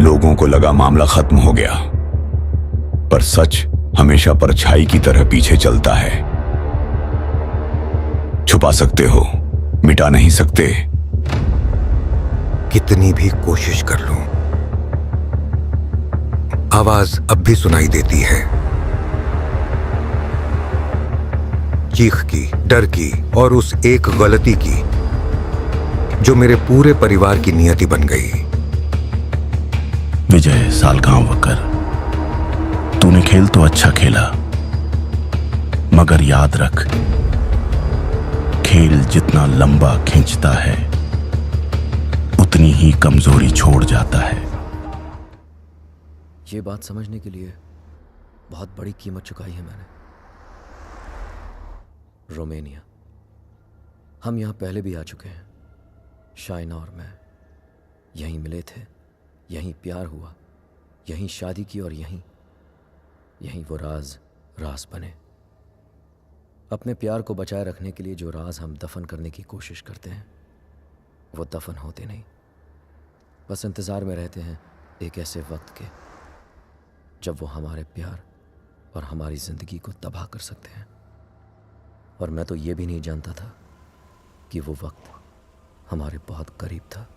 लोगों को लगा मामला खत्म हो गया, पर सच हमेशा परछाई की तरह पीछे चलता है। छुपा सकते हो, मिटा नहीं सकते। कितनी भी कोशिश कर लूं, आवाज अब भी सुनाई देती है, चीख की, डर की और उस एक गलती की जो मेरे पूरे परिवार की नियति बन गई। विजय सालगांवकर, तूने खेल तो अच्छा खेला, मगर याद रख, खेल जितना लंबा खींचता है उतनी ही कमजोरी छोड़ जाता है। ये बात समझने के लिए बहुत बड़ी कीमत चुकाई है मैंने। रोमानिया, हम यहां पहले भी आ चुके हैं। शाइना और मैं यहीं मिले थे, यहीं प्यार हुआ, यहीं शादी की और यहीं वो राज बने। अपने प्यार को बचाए रखने के लिए जो राज हम दफन करने की कोशिश करते हैं वो दफन होते नहीं, बस इंतजार में रहते हैं एक ऐसे वक्त के जब वो हमारे प्यार और हमारी जिंदगी को तबाह कर सकते हैं। और मैं तो ये भी नहीं जानता था कि वो वक्त हमारे बहुत करीब था।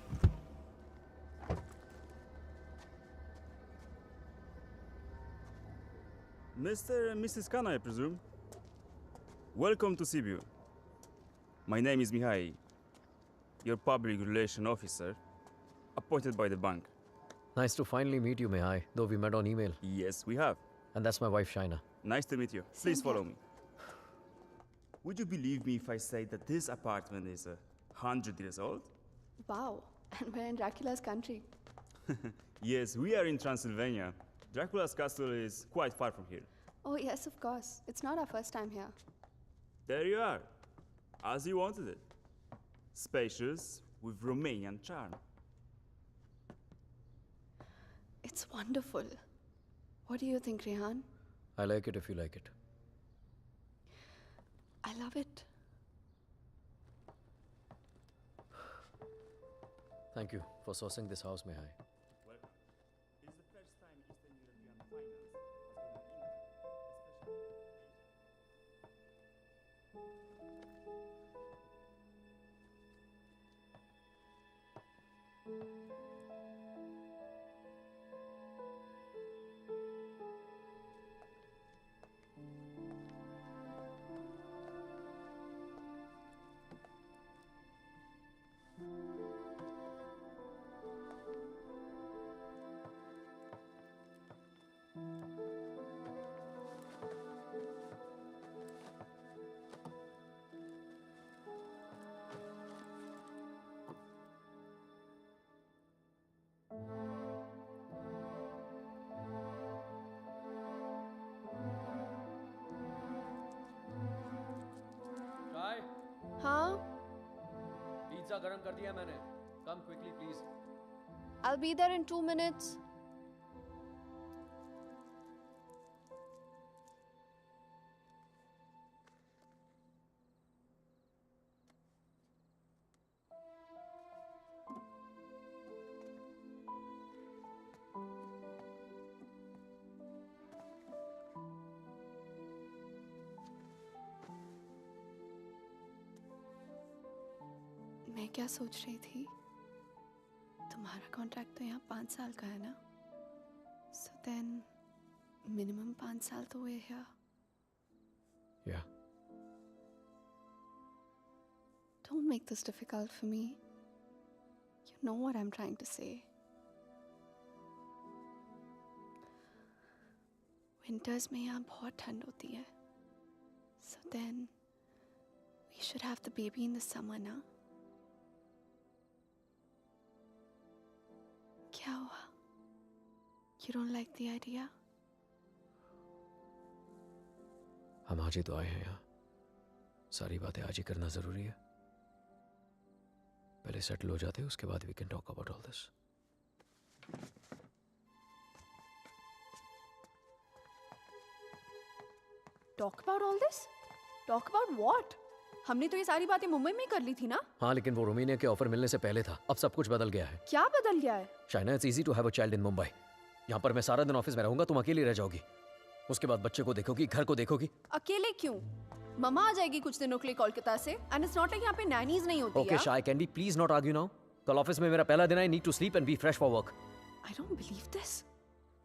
Mr. and Mrs. Khan, I presume. Welcome to Sibiu. My name is Mihai, your public relation officer, appointed by the bank. Nice to finally meet you, Mihai, though we met on email. Yes, we have. And that's my wife, Shaina. Nice to meet you. Please follow me. Would you believe me if I say that this apartment is 100 years old? Wow, and we're in Dracula's country. Yes, we are in Transylvania. Dracula's castle is quite far from here. Oh yes, of course. It's not our first time here. There you are, as you wanted it. Spacious, with Romanian charm. It's wonderful. What do you think, Rehan? I like it if you like it. I love it. Thank you for sourcing this house, Mihai. Well, it's the first time Eastern European finance has gone in India, Try. Huh? Pizza garam kar diya maine. Come quickly, please. I'll be there in 2 minutes. मैं क्या सोच रही थी, तुम्हारा contract तो यहाँ 5 साल का है ना, सो देन मिनिमम 5 साल तो हुए here. Yeah. Don't make this difficult for me. You know what I'm trying to say. Winters में यहाँ बहुत ठंड होती है, so then we should have the baby in the summer ना. क्या हुआ? You don't like the idea? हम आज ही तो आए हैं यहाँ, सारी बातें आज ही करना जरूरी है। पहले सेटल हो जाते हैं, उसके बाद we can talk about all this. Talk about all this? Talk about what? हमने तो ये सारी बातें मुंबई में ही कर ली थी ना। हाँ, लेकिन वो रोमानिया के ऑफर मिलने से पहले था। अब सब कुछ बदल गया है। क्या बदल गया है? Shaina, it's easy to have a child in Mumbai. यहाँ पर मैं सारा दिन ऑफिस में रहूंगा, तुम अकेली रह जाओगी। उसके बाद बच्चे को देखोगी, घर को देखोगी। अकेले क्यों? मम्मा आ जाएगी कुछ दिनों के लिए कोलकाता से। एंड इट्स नॉट लाइक यहाँ पे नैनीज नहीं होती। Okay Shay, can we please not argue now? कल ऑफिस में मेरा पहला दिन है। I need to sleep and be fresh for work. I don't believe this.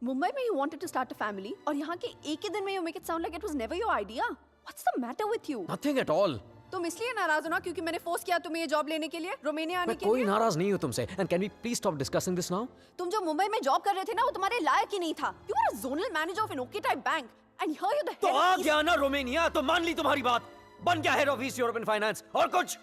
Mumbai में you wanted to start a family और यहाँ के एक ही दिन में you make it sound like it was never your idea. What's the matter with you? Nothing at all. तुम इसलिए नाराज हो ना क्योंकि मैंने फोर्स किया तुम्हें ये जॉब लेने के लिए, रोमानिया आने मैं के कोई लिए? नाराज नहीं हूँ तुमसे। And can we please stop discussing this now? तुम जो मुंबई में जॉब कर रहे थे ना वो तुम्हारे लायक ही नहीं था। You were a zonal manager of an okay type bank and here you the तो आ गया ना रोमानिया, तो मान ली तुम्हारी बात। बन गया head of east European finance. और कुछ?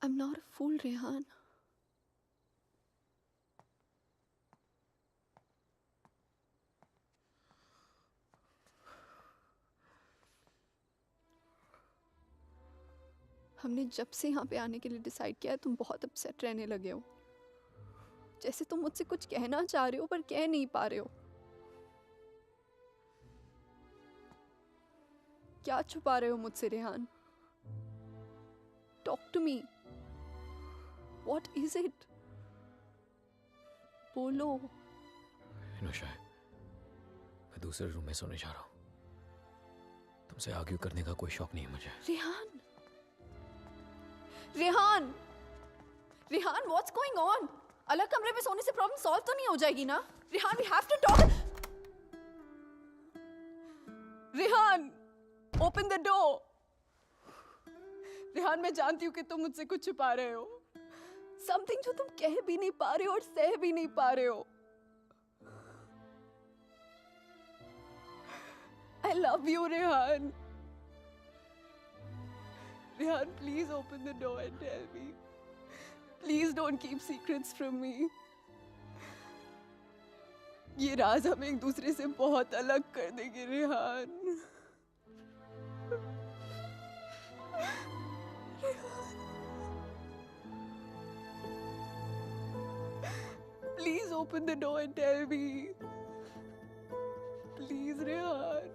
I'm not a fool, Rehan. हमने जब से यहाँ पे आने के लिए डिसाइड किया है तुम बहुत अपसेट रहने लगे हो। जैसे तुम मुझसे कुछ कहना चाह रहे हो पर कह नहीं पा रहे हो। क्या छुपा रहे हो मुझसे Rehan? Talk to me. What is it? बोलो। शाय, मैं दूसरे रूम में सोने जा रहा हूँ। तुमसे आर्ग्यू करने का कोई शौक नहीं है मुझे। Rehan, Rehan, Rehan, what's going on? अलग कमरे में सोने से प्रॉब्लम सॉल्व तो नहीं हो जाएगी ना? Rehan, we have to talk. Rehan, open the door. Rehan, मैं जानती हूँ कि तुम मुझसे कुछ छुपा रहे हो। समथिंग जो तुम कह भी नहीं पा रहे हो और सह भी नहीं पा रहे हो। I love you, Rehan. Rehan, please open the door and tell me. Please don't keep secrets from me. ये राज हमें एक दूसरे से बहुत अलग कर देंगे Rehan. Please open the door and tell me. Please, Rehan.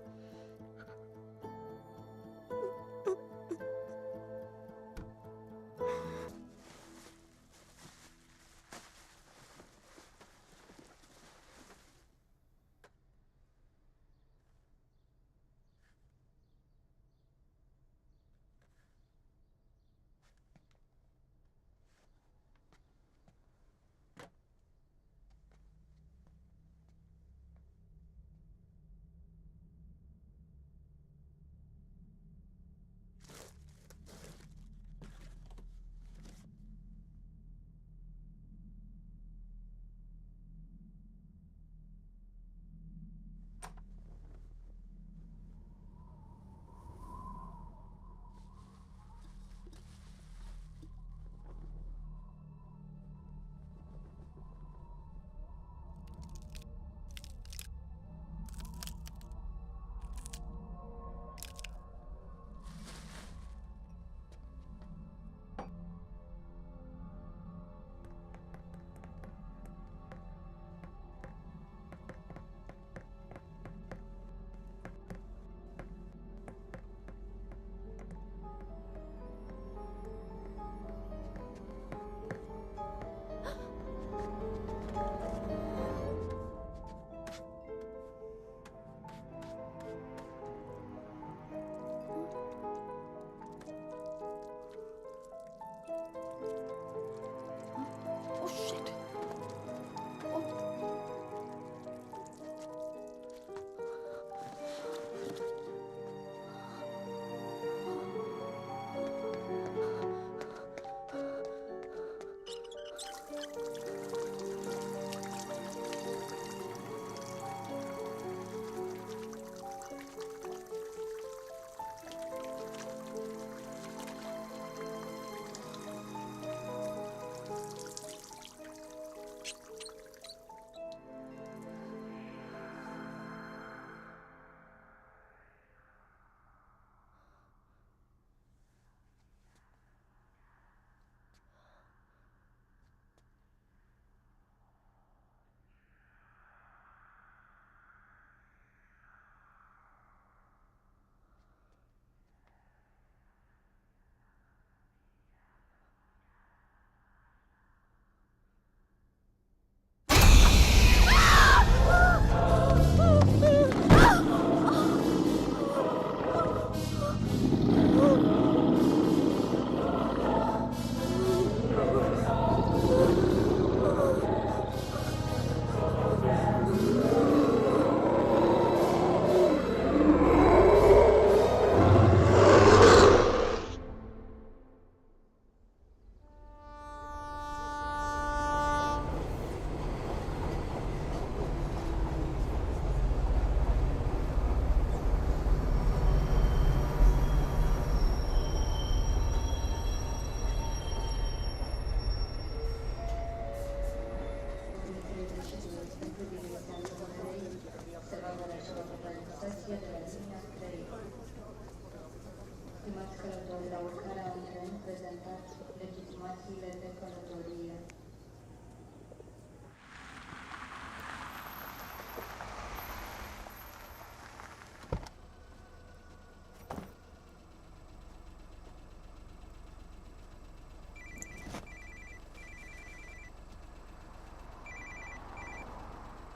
rappresenta legittimaziile declaratorie.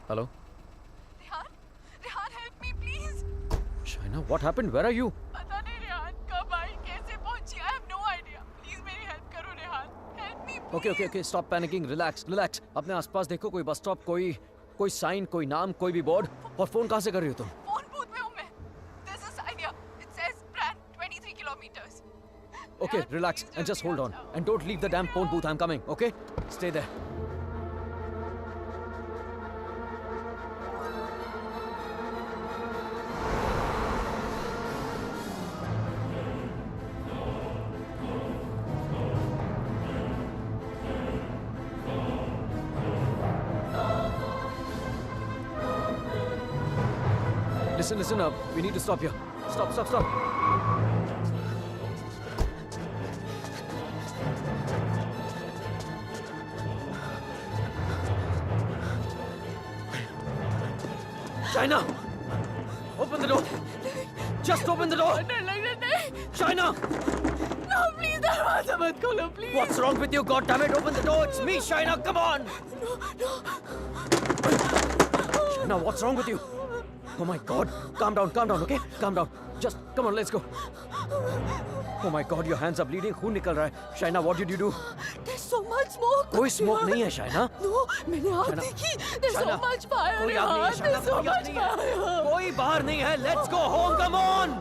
Hello Rehan Rehan help me please Shaina, what happened? Where are you? पता नहीं रेहान कब आई कैसे पहुंची I have no idea please मेरी हेल्प करो Rehan help me okay okay okay, stop panicking, relax relax. अपने आसपास देखो, कोई बस स्टॉप, कोई साइन, कोई नाम, कोई भी बोर्ड। और फोन कहाँ से कर रही हो तुम? फोन बूथ में हूं मैं this is idea it says brand 23 kilometres Okay, relax and just hold on. And don't leave the damn phone booth. I'm coming, okay? Stay there. Listen up. We need to stop here. Stop. China! Open the door! Just open the door! डर लग रहा नहीं China! No please दरवाजा मत खोलो please What's wrong with you? God damn it! Open the door! It's me, China! Come on! China, what's wrong with you? Oh my God! Calm down, okay? Calm down. Just come on, let's go. Oh my God, your hands are bleeding. खून निकल रहा है. China, what did you do? there's so much smoke कोई smoke नहीं है, China. No मैंने आग China, देखी there's so China, much fire कोई आग नहीं है, रेहान China, there's so कोई आग much नहीं है. fire कोई बाहर नहीं है. Let's go home. Come on.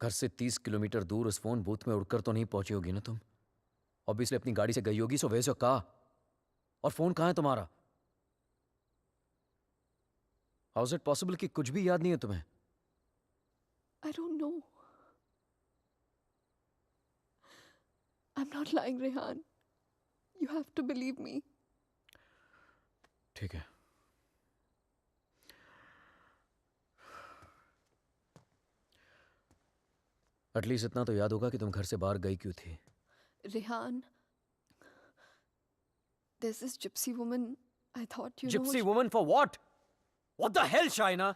घर से 30 किलोमीटर दूर उस फोन बूथ में उड़कर तो नहीं पहुंची होगी ना तुम? ऑब्वियसली अपनी गाड़ी से गई होगी, सो वेयर योर कार? और फोन कहाँ है तुम्हारा? हाउ इज इट पॉसिबल कि कुछ भी याद नहीं है तुम्हें? I don't know. I'm not lying, Rehan. You have to believe me. ठीक है. एटलीस्ट इतना तो याद होगा कि तुम घर से बाहर गई क्यों थी. Rehan, there's this gypsy woman. I thought you Gypsy know. woman for what? What the hell, Shaina?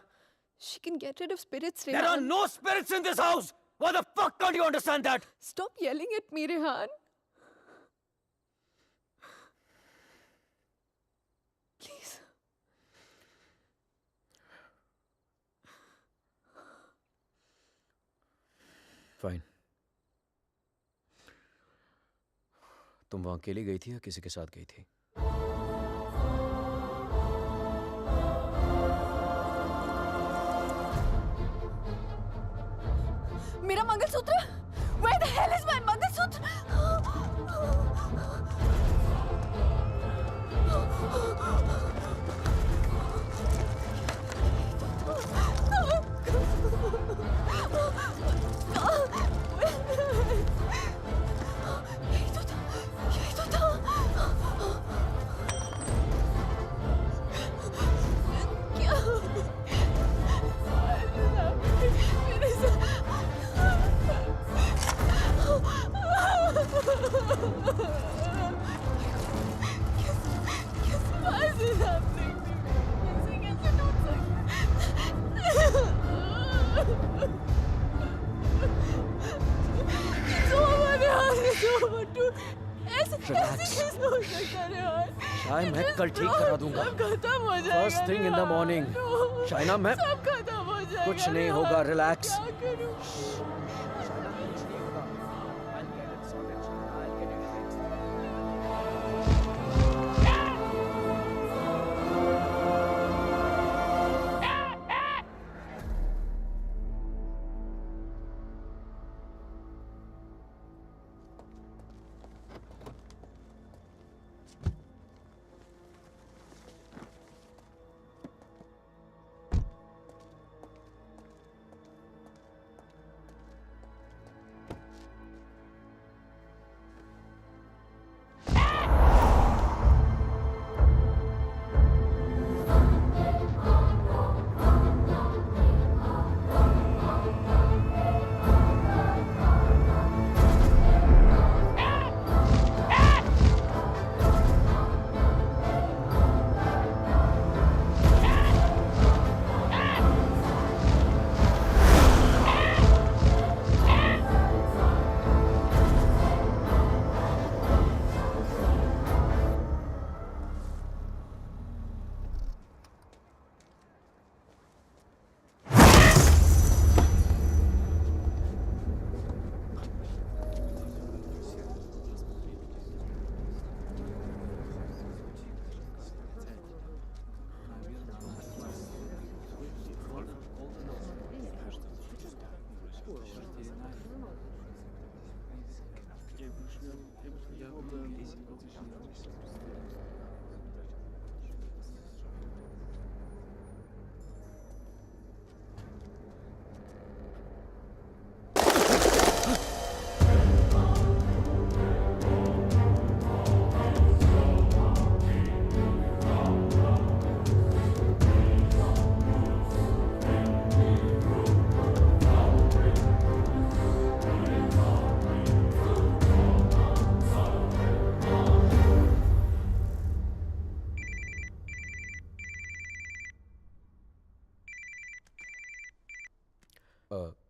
She can get rid of spirits, There are Rehan. no spirits in this house! Why the fuck can't you understand that? Stop yelling at me, Rehan. Please. Fine. तुम वहां अकेली गई थी या किसी के साथ गई थी? मेरा mangalsutra where the hell is my mangalsutra यही तो था क्या मेरे साथ Why is this happening to me? कैसे टूट शाय, मैं कल ठीक करा दूंगा. खत्म हो जाएगा first thing in the morning. Shaina, मैं सब खत्म हो जाएगा कुछ नहीं होगा. रिलैक्स. क्या करूं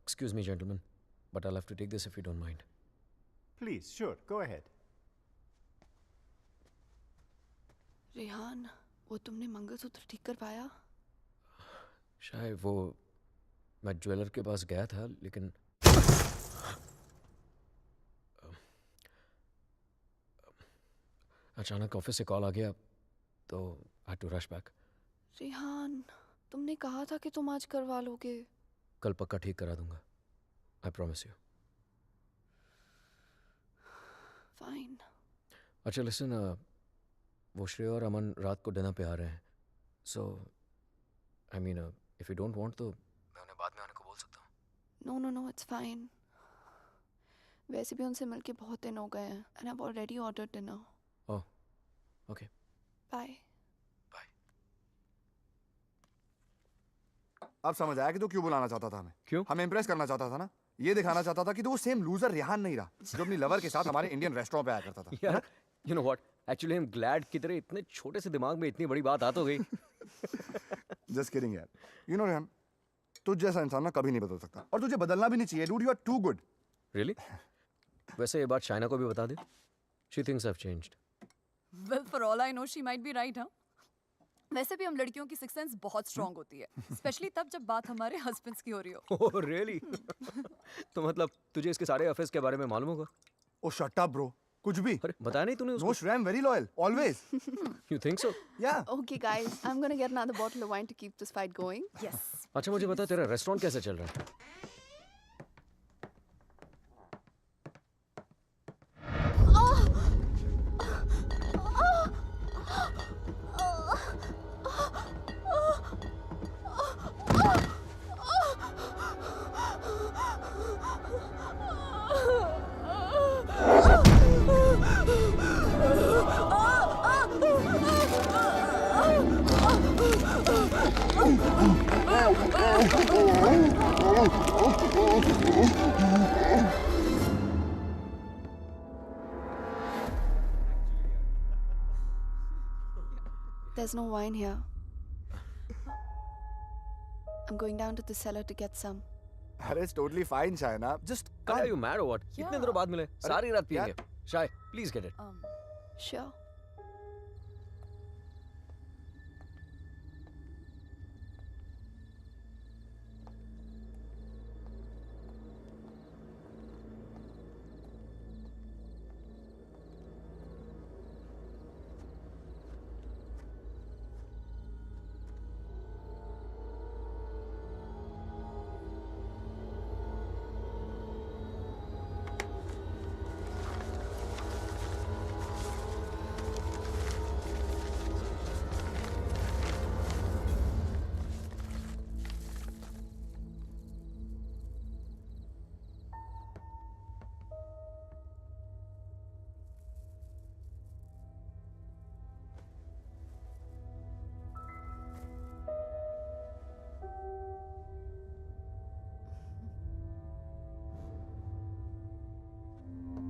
Excuse me, gentlemen, but I'll have to take this if you don't mind. Please, sure, go ahead. Rehan, वो तुमने मंगलसूत्र ठीक कर पाया? शायद वो मैं ज्वेलर के पास गया था, लेकिन अचानक ऑफिस से कॉल आ गया तो आई टू रश बैक. रेहान, तुमने कहा था कि तुम आज करवा लोगे. कल पक्का ठीक करा दूंगा. I promise you. फाइन. अच्छा लिसन, वो श्रेय और अमन रात को डिनर पे आ रहे हैं. So I mean if you don't want तो मैं उन्हें बाद में आने को बोल सकता हूँ. No no no, it's fine. वैसे भी उनसे मिलके बहुत दिन हो गए हैं and I have already ordered dinner. Oh okay. Bye. अब समझ आया कि तू क्यों बुलाना चाहता था हमें. क्यों? हमें इंप्रेस करना चाहता था ना. ये दिखाना चाहता था कि तू वो सेम लूजर रेहान नहीं रहा जो अपनी लवर के साथ हमारे इंडियन रेस्टोरेंट पे आया करता था. यार you know what, actually I am glad कि तेरे इतने छोटे से दिमाग में इतनी बड़ी बात आ तो गई. जस्ट किडिंग यार. यू नो रेहान, तुझ जैसा इंसान ना कभी नहीं बदल सकता और तुझे बदलना भी नहीं चाहिए. Dude, you are too good. Really? वैसे ये बात शाइना को भी बता दे. She thinks I have changed. Well, for all I know, she might be right, huh? वैसे भी हम लड़कियों की सिक्स सेंस बहुत स्ट्रांग होती है, स्पेशली तब जब बात हमारे हस्बैंड्स की हो रही हो. Oh really? तो मतलब तुझे इसके सारे अफेयर्स के बारे में मालूम होगा? ओ शट अप ब्रो. कुछ भी. अरे बताया नहीं तूने उसको? नो श्रेय, I am very loyal always. You think so? या. Okay guys, I'm gonna get another bottle of wine to keep this fight going. Yes. अच्छा मुझे बता, तेरा रेस्टोरेंट कैसे चल रहा है? There's no wine here. I'm going down to the cellar to get some. अरे it's totally fine Shaina. Just Are you mad or what? इतने दिनों बाद मिले, सारी रात पिएंगे. शाय, प्लीज गेट इट. Sure.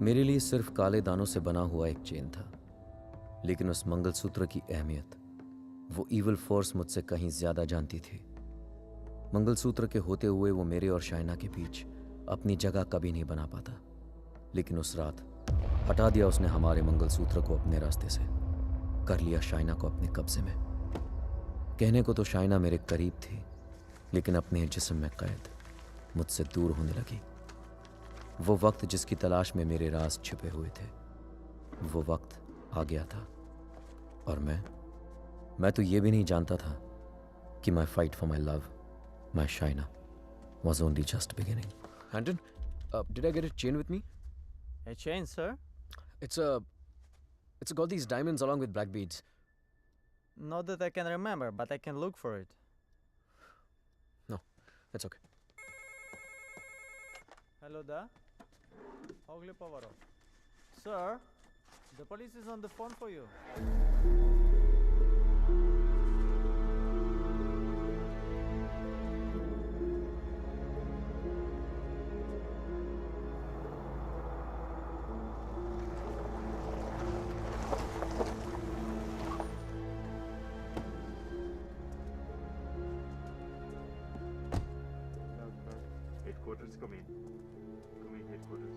मेरे लिए सिर्फ काले दानों से बना हुआ एक चेन था, लेकिन उस मंगलसूत्र की अहमियत वो इविल फोर्स मुझसे कहीं ज्यादा जानती थी. मंगलसूत्र के होते हुए वो मेरे और शाइना के बीच अपनी जगह कभी नहीं बना पाता, लेकिन उस रात हटा दिया उसने हमारे मंगलसूत्र को अपने रास्ते से, कर लिया शाइना को अपने कब्जे में. कहने को तो शाइना मेरे करीब थी, लेकिन अपने जिस्म में कैद मुझसे दूर होने लगी. वो वक्त जिसकी तलाश में मेरे राज छिपे हुए थे, वो वक्त आ गया था. और मैं तो ये भी नहीं जानता था कि माई fight for my love, my Shaina, was only just beginning. Anton, did I get a chain with me? A chain, sir? It's It's got these diamonds along with black beads. Not that I can remember, but I can look for it. No, that's okay. Hello there. Ogli Povaro. Sir, the police is on the phone for you. Headquarters, come in. Come in, headquarters.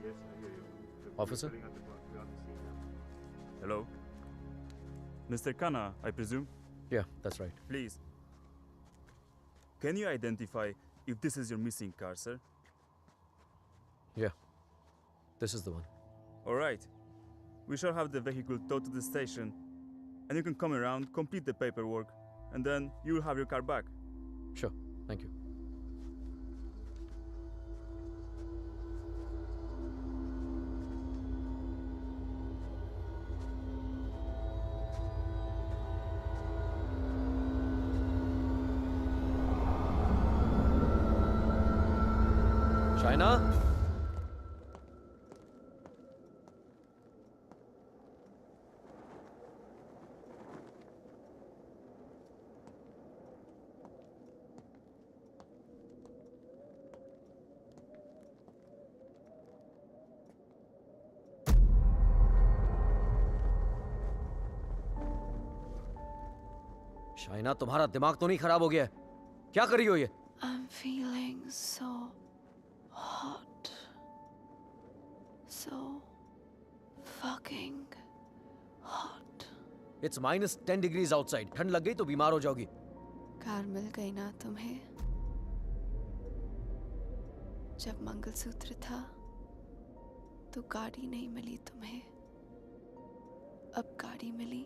Yes, I hear you. Officer? We are on the scene now. Hello? Mr. Khanna, I presume? Yeah, that's right. Please. Can you identify if this is your missing car, sir? Yeah, this is the one. All right. We shall have the vehicle towed to the station, and you can come around, complete the paperwork, and then you will have your car back. Sure, thank you. Shaina? Shaina, तुम्हारा दिमाग तो नहीं खराब हो गया है? क्या कर रही हो ये? I'm feeling so hot. So fucking hot. It's -10 degrees outside. ठंड लग गई तो बीमार हो जाओगी. कार मिल गई ना तुम्हें? जब मंगलसूत्र था तो गाड़ी नहीं मिली तुम्हें. अब गाड़ी मिली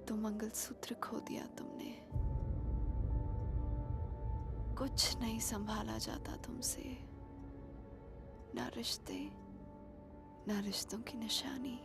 तो मंगलसूत्र खो दिया तुमने. कुछ नहीं संभाला जाता तुमसे. ना रिश्ते, ना रिश्तों की निशानी.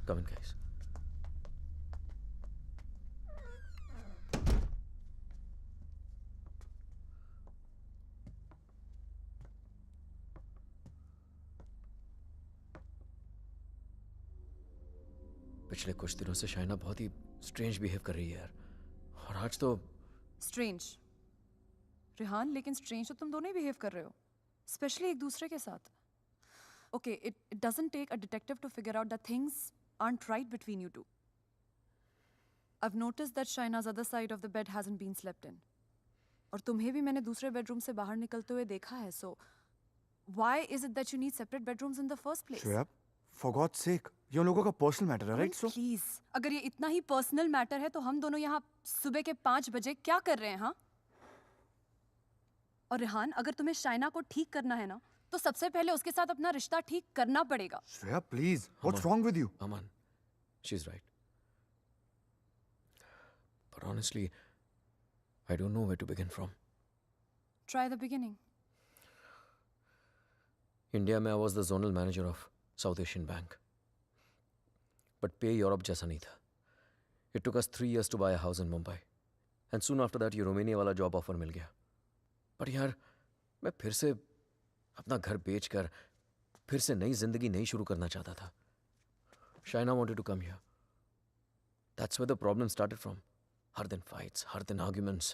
Come in, guys. पिछले कुछ दिनों से शाइना बहुत ही स्ट्रेंज बिहेव कर रही है यार. और आज तो स्ट्रेंज रिहान, लेकिन स्ट्रेंज तो तुम दोनों ही बिहेव कर रहे हो, स्पेशली एक दूसरे के साथ. Okay, it doesn't take a detective to figure out that things aren't right between you two. I've noticed that Shaina's other side of the bed hasn't been slept in. और तुम्हें भी मैंने दूसरे बेडरूम से बाहर निकलते हुए देखा है. So why is it that you need separate bedrooms in the first place? Shreya, for God's sake, ये उन लोगों का पर्सनल मैटर है, राइट? सो प्लीज, अगर ये इतना ही पर्सनल मैटर है तो हम दोनों यहाँ सुबह के 5 बजे क्या कर रहे हैं? हाँ, और रेहान, अगर तुम्हें शाइना को ठीक करना है ना, तो सबसे पहले उसके साथ अपना रिश्ता ठीक करना पड़ेगा। Shreya please, what's wrong with you? Aman, she's right. But honestly, I don't know where to begin from. Try the beginning. India में I was the zonal manager of South Asian Bank. But पे Europe जैसा नहीं था. It took us 3 years to buy a house in Mumbai. And soon after that ये Romania वाला job offer मिल गया. पर यार, मैं फिर से अपना घर बेचकर फिर से नई जिंदगी नहीं शुरू करना चाहता था. Shaina wanted to come here. That's where the problem started from. हर दिन fights, हर दिन arguments.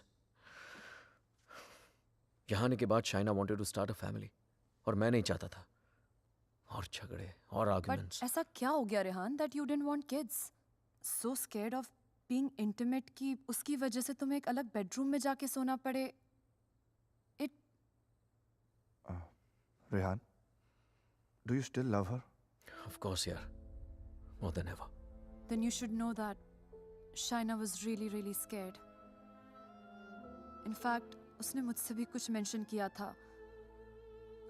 यहाँ आने के बाद Shaina wanted to start a family. और मैं नहीं चाहता था. और झगड़े और But arguments. ऐसा क्या हो गया Rehan that you didn't want kids? So scared of being intimate कि उसकी वजह से तुम्हें एक अलग बेडरूम में जाके सोना पड़े. It Rehan, do you still love her? Of course, यार. More than ever. then you should know that Shaina was really really scared. In fact, उसने मुझसे भी कुछ mention किया था.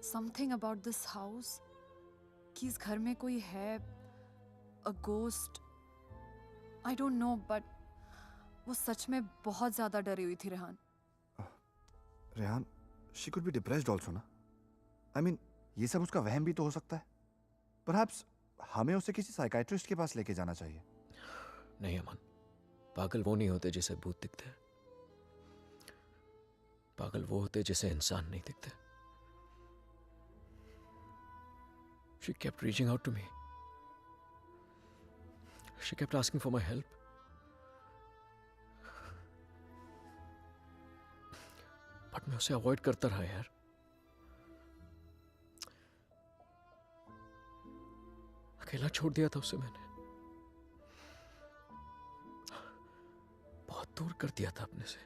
Something about this house. कि इस घर में कोई है. A ghost. I don't know, but वो सच में बहुत ज़्यादा डरी हुई थी Rehan. Rehan, she could be depressed also ना? I mean, ये सब उसका वहम भी तो हो सकता है. Perhaps हमें उसे किसी साइकाइट्रिस्ट के पास लेके जाना चाहिए. नहीं अमन, पागल वो नहीं होते जिसे भूत दिखते. पागल वो होते जिसे इंसान नहीं दिखते. She kept reaching out to me. She kept asking for my help. But मैं उसे अवॉइड करता रहा यार. अकेला छोड़ दिया था उसे मैंने. बहुत दूर कर दिया था अपने से.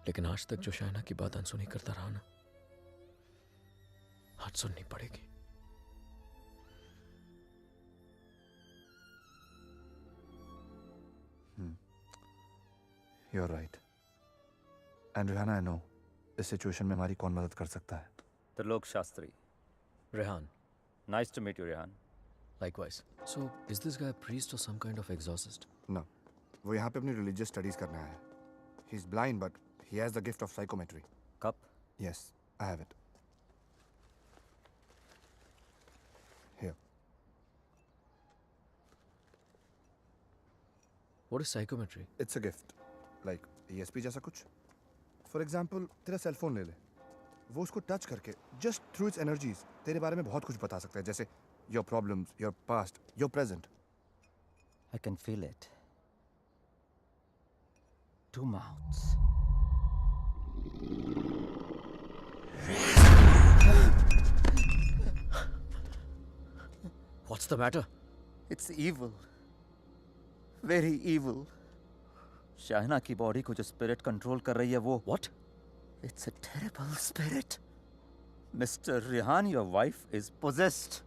लेकिन आज तक जो शाइना की बात अनसुनी करता रहा ना, आज सुननी पड़ेगी. You're right. And Rihanna, I know इस सिचुएशन में हमारी कौन मदद कर सकता है. Trilok Shastri. Rehan, Nice to meet you, Rehan. likewise. So, is this guy a priest or some kind of exorcist? No, वो यहाँ पे अपनी religious studies करने आया है. He's blind, but he has the gift of psychometry. Cup? Yes, I have it. Here. What is psychometry? It's a gift. Like ESP जैसा कुछ. For example, तेरा सेल फोन ले ले. वो उसको टच करके just through its energies तेरे बारे में बहुत कुछ बता सकता है. जैसे your problems, your past, your present. I can feel it. Two mouths. What's the matter? It's evil. Very evil. Shahina की बॉडी को जो स्पिरिट कंट्रोल कर रही है वो. What? It's a terrible spirit. Mr. Rehan, your wife is possessed.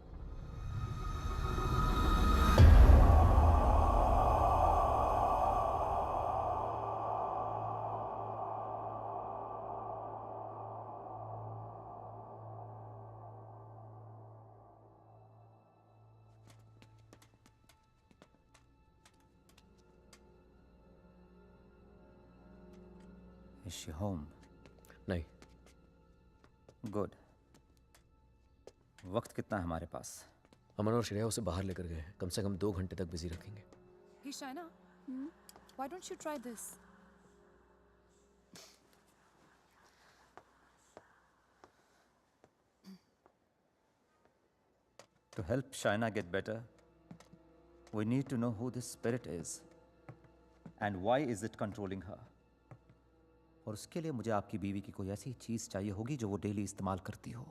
Is she home? नहीं. Good. वक्त कितना है हमारे पास? अमन और श्रेया उसे बाहर लेकर गए हैं. कम से कम 2 घंटे तक बिजी रखेंगे. Hey Shaina, why don't you try this? To help Shaina get better, we need to know who this spirit is and why is it controlling her. और उसके लिए मुझे आपकी बीवी की कोई ऐसी चीज चाहिए होगी जो वो डेली इस्तेमाल करती हो.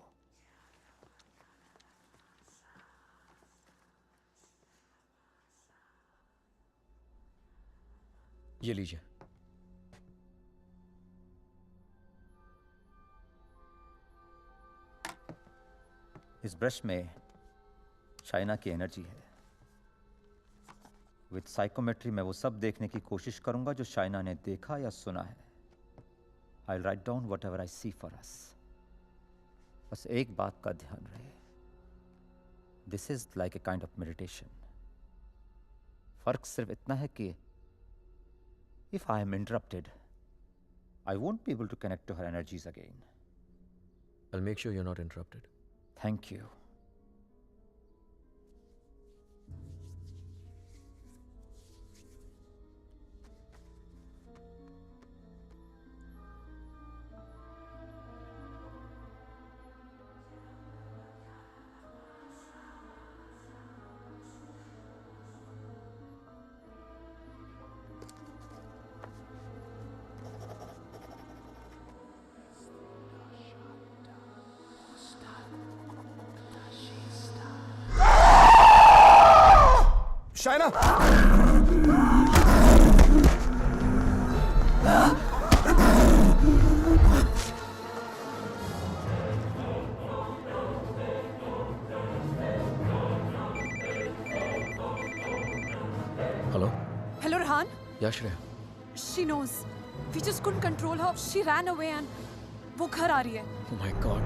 ये लीजिए. इस ब्रश में शाइना की एनर्जी है. विद साइकोमेट्री मैं वो सब देखने की कोशिश करूंगा जो शाइना ने देखा या सुना है। I write down whatever I see for us. बस एक बात का ध्यान रहे, this is like a kind of meditation. फर्क सिर्फ इतना है कि if I am interrupted I won't be able to connect to her energies again. I'll make sure you're not interrupted. Thank you. Shaina! Hello? Hello, Rehan. Yeah, Shreya. She knows. We just couldn't control her. She ran away and वो घर आ रही है. Oh my God.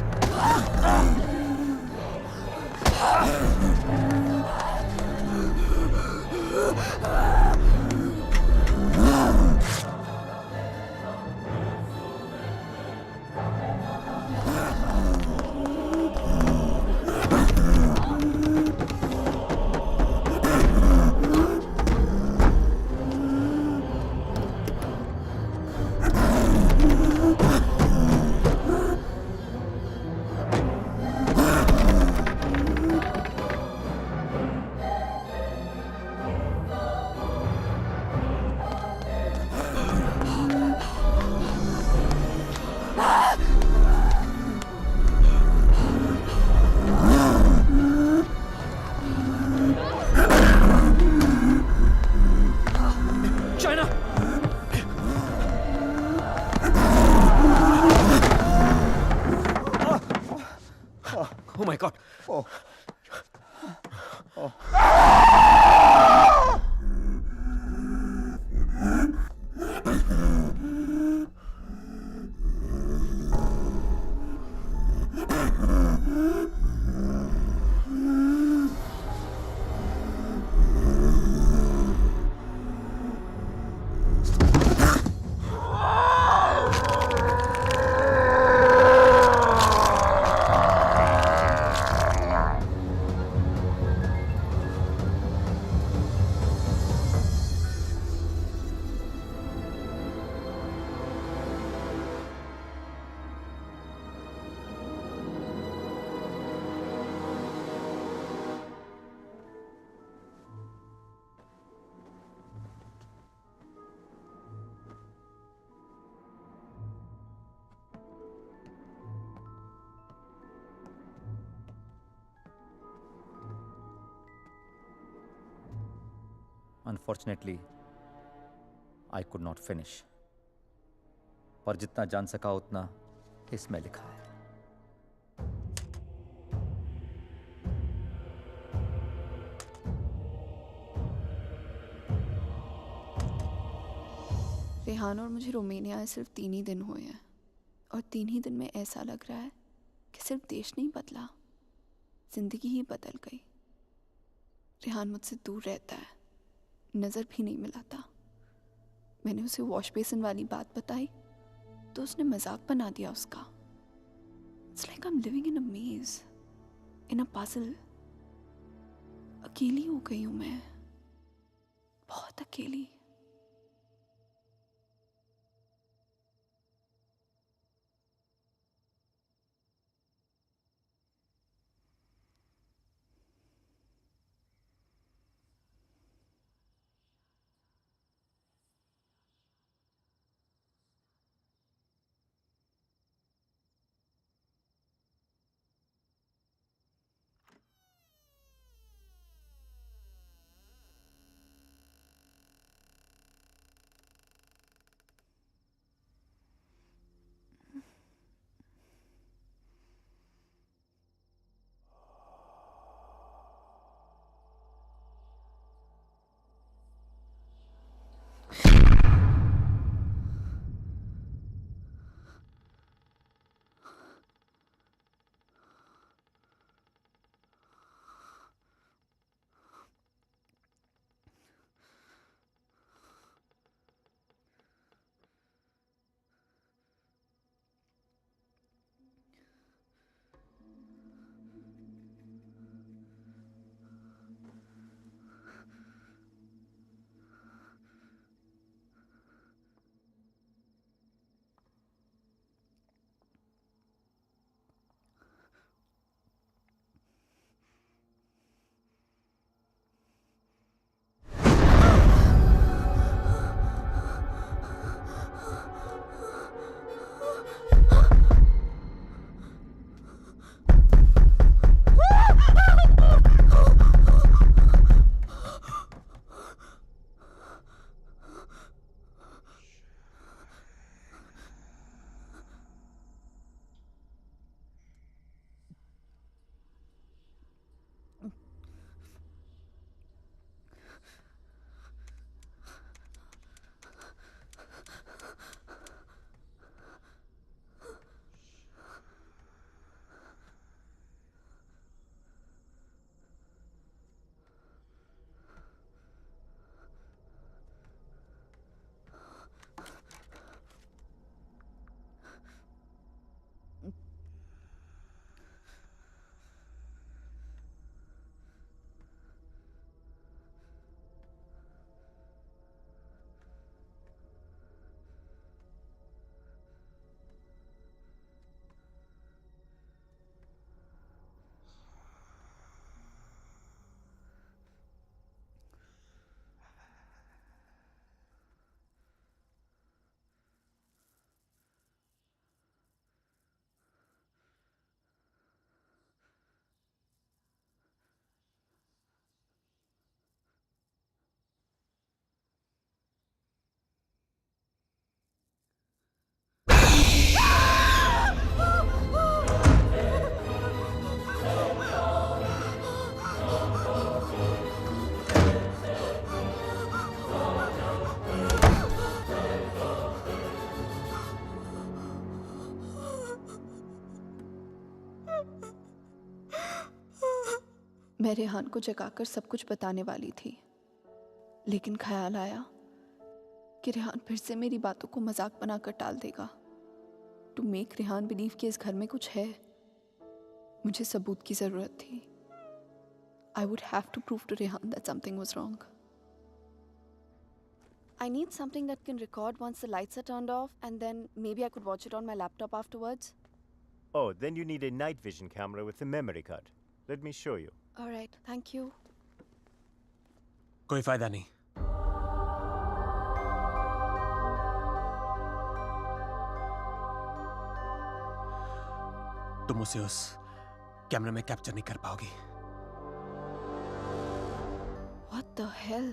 Oh my God. Oh. Unfortunately, I could not finish. पर जितना जान सका उतना इसमें लिखा है। रेहान और मुझे रोमानिया आए सिर्फ 3 ही दिन हुए हैं और 3 ही दिन में ऐसा लग रहा है कि सिर्फ देश नहीं बदला, जिंदगी ही बदल गई। रेहान मुझसे दूर रहता है, नज़र भी नहीं मिलाता। मैंने उसे वॉश बेसिन वाली बात बताई तो उसने मजाक बना दिया उसका। It's like I am living in a maze, in a puzzle. अकेली हो गई हूँ मैं, बहुत अकेली। मैं रेहान को जगाकर सब कुछ बताने वाली थी, लेकिन ख्याल आया कि रेहान फिर से मेरी बातों को मजाक बनाकर टाल देगा। टू मेक रेहान बिलीव कि इस घर में कुछ है, मुझे सबूत की जरूरत थी। I would have to prove to Rehan that something was wrong. I need something that can record once the lights are turned off, and then maybe I could watch it on my laptop afterwards. Oh, then you need a night vision camera with a memory card. Let me show you. All right, thank you. कोई फायदा नहीं। तुम उसे उस camera में capture नहीं कर पाओगी। What the hell?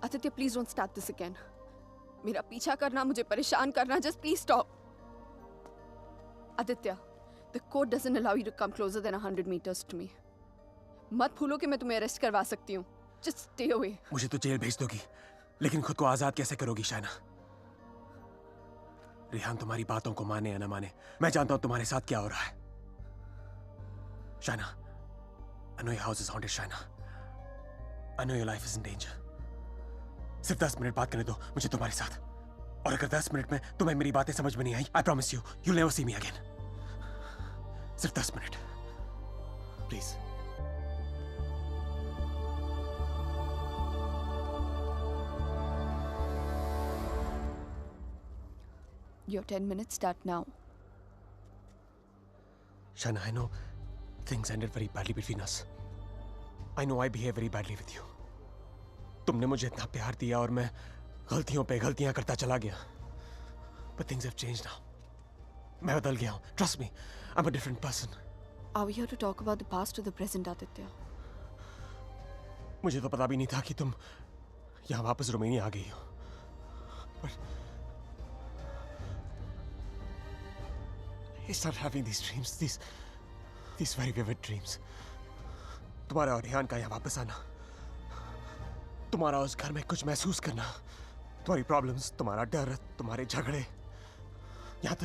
Aditya, please don't start this again. मेरा पीछा करना, मुझे परेशान करना, just please stop. Aditya, the code doesn't allow you to come closer than 100 meters to me. मत भूलो कि मैं तुम्हें अरेस्ट करवा सकती हूँ. Just stay away. मुझे तो जेल भेज दोगी, लेकिन खुद को आजाद कैसे करोगी शाइना? रेहान तुम्हारी बातों को माने या ना माने, मैं जानता हूं तुम्हारे साथ क्या हो रहा है। Shaina, I know your house is haunted, Shaina. I know your life is in danger. सिर्फ 10 मिनट बात करने दो मुझे तुम्हारे साथ, और अगर 10 मिनट में तुम्हें मेरी बातें समझ में नहीं आई, I promise you, you'll never see me again. सिर्फ 10 minute, please. Your 10 minutes start now. Shaina, I know things ended very badly between us. I know I behaved very badly with you. तुमने मुझे इतना प्यार दिया और मैं गलतियों पे गलतियां करता चला गया. But things have changed now. मैं बदल गया हूँ. Trust me, I'm a different person. Are we here to talk about the past or the present, Aditya? मुझे तो पता भी नहीं था कि तुम यहाँ वापस रोमानिया आ गई हो. But I started having these dreams, these very vivid dreams. तुम्हारा और रेहान का यहाँ वापस आना, तुम्हारा उस घर में कुछ महसूस करना, तुम्हारी प्रॉब्लम्स, तुम्हारा डर, तुम्हारे झगड़े, यहाँ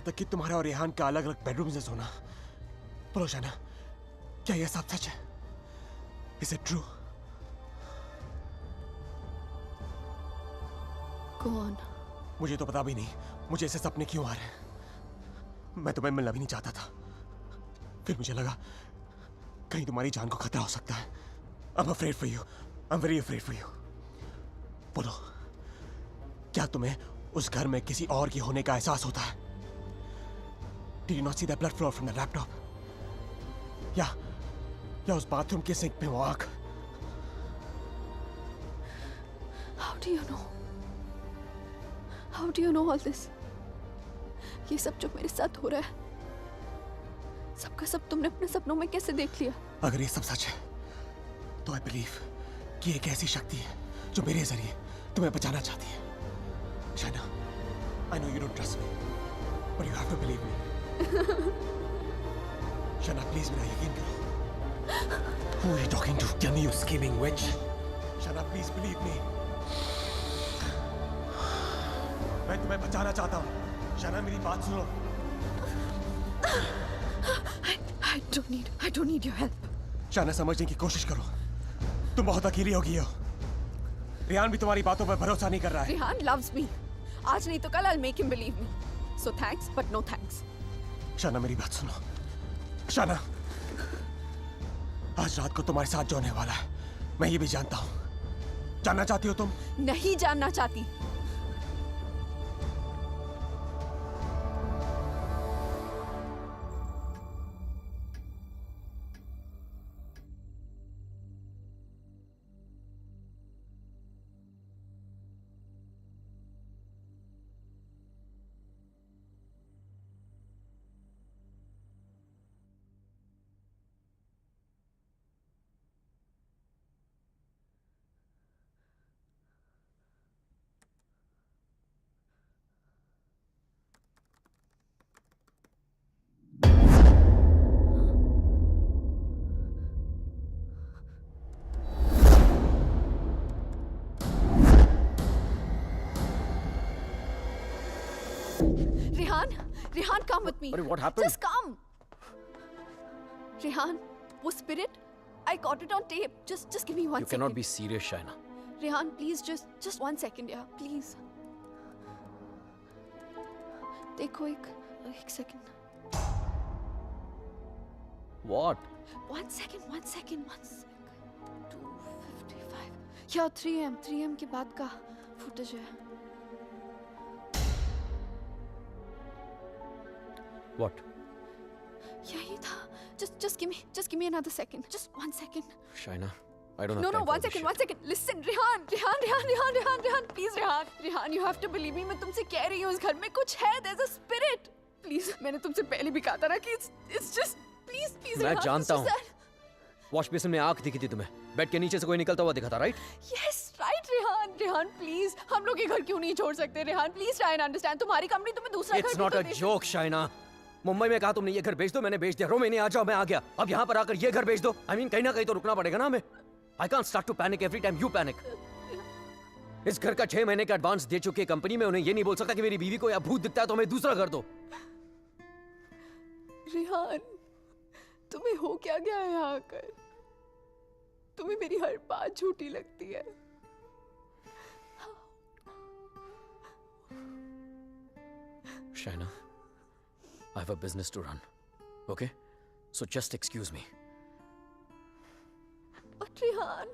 तक कि तुम्हारा और रेहान का अलग अलग बेडरूम में सोना. बोलो शाइना, क्या यह सब सच है? Is it true? Go on. मुझे तो पता भी नहीं मुझे ऐसे सपने क्यों आ रहे हैं. मैं तुम्हें मिलना भी नहीं चाहता था. फिर मुझे लगा कहीं तुम्हारी जान को खतरा हो सकता है. I'm afraid for you. I'm very afraid for you. बोलो, क्या तुम्हें उस घर में किसी और की होने का एहसास होता है? Did you not see that blood flow from the laptop? या उस बाथरूम के सिंक में वो आंख? How do you know? How do you know all this? ये सब जो मेरे साथ हो रहा है, सबका सब तुमने अपने सपनों में कैसे देख लिया? अगर ये सब सच है, तो I believe कि एक ऐसी शक्ति है जो मेरे जरिए तुम्हें बचाना चाहती है. Shaina, I know you don't trust me, but you have to believe me. Shaina, please मेरा यकीन करो. Who are you talking to? Tell me, you scheming witch. Shaina, please believe me. मैं तुम्हें बचाना चाहता हूँ. शाइना, मेरी बात सुनो. I don't need your help. Shaina, समझने की कोशिश करो. तुम बहुत अकेली हो गई हो. रेहान भी तुम्हारी बातों पर भरोसा नहीं कर रहा है. Rehan loves me. आज नहीं तो कल I'll make him believe me. So thanks, but no thanks. Shaina, मेरी बात सुनो. शाइना, आज रात को तुम्हारे साथ जो होने वाला है, मैं ये भी जानता हूँ. जानना चाहती हो तुम? नहीं जानना चाहती. Rehan, come with me. What happened? Just come. Rehan, वो spirit, I got it on tape. Just give me 1 second. You cannot be serious, Shaina. Rehan, please, just 1 second, yeah, please. देखो एक second. What? 1 second. 2:55. Yeah, 3 am के बाद का footage है. What? यही था. Just give me another second. Just 1 second. Shaina, I don't have No, time for 1 this second, shit. 1 second. Listen, Rehan, please, Rehan, you have to believe me. मैं तुमसे कह रही हूँ इस घर में कुछ है. There's a spirit. Please, मैंने तुमसे पहले भी कहा था ना कि it's just please, मैं Rehan, जानता it's हूँ. just that. वॉश बेसिन में आंख दिखी थी तुम्हें. बेड के नीचे से कोई निकलता हुआ दिखा था, right? Yes, right, Rehan, please. हम लोग ये घर क्यों नहीं छोड़ सकते, Rehan? Please try and understand. तुम्हारी कंपनी तुम्हें दूसरा घर It's भी not तो a दे सकती- joke, Shaina. मुंबई में कहा तुमने ये घर बेच दो, मैंने बेच दिया. रोमेनिया आ जाओ, मैं आ गया. अब यहाँ पर आकर ये घर बेच दो. I mean, कहीं ना कहीं तो रुकना पड़ेगा ना हमें. I can't start to panic every time you panic. इस घर का 6 महीने का एडवांस दे चुकी है कंपनी में. उन्हें ये नहीं बोल सकता कि मेरी बीवी को या भूत दिखता है तो हमें दूसरा घर दो. रेहान, तुम्हें हो क्या गया है यहाँ आकर? तुम्हें मेरी हर बात झूठी लगती है. Shaina, I have a business to run. Okay? So just excuse me. और रेहान,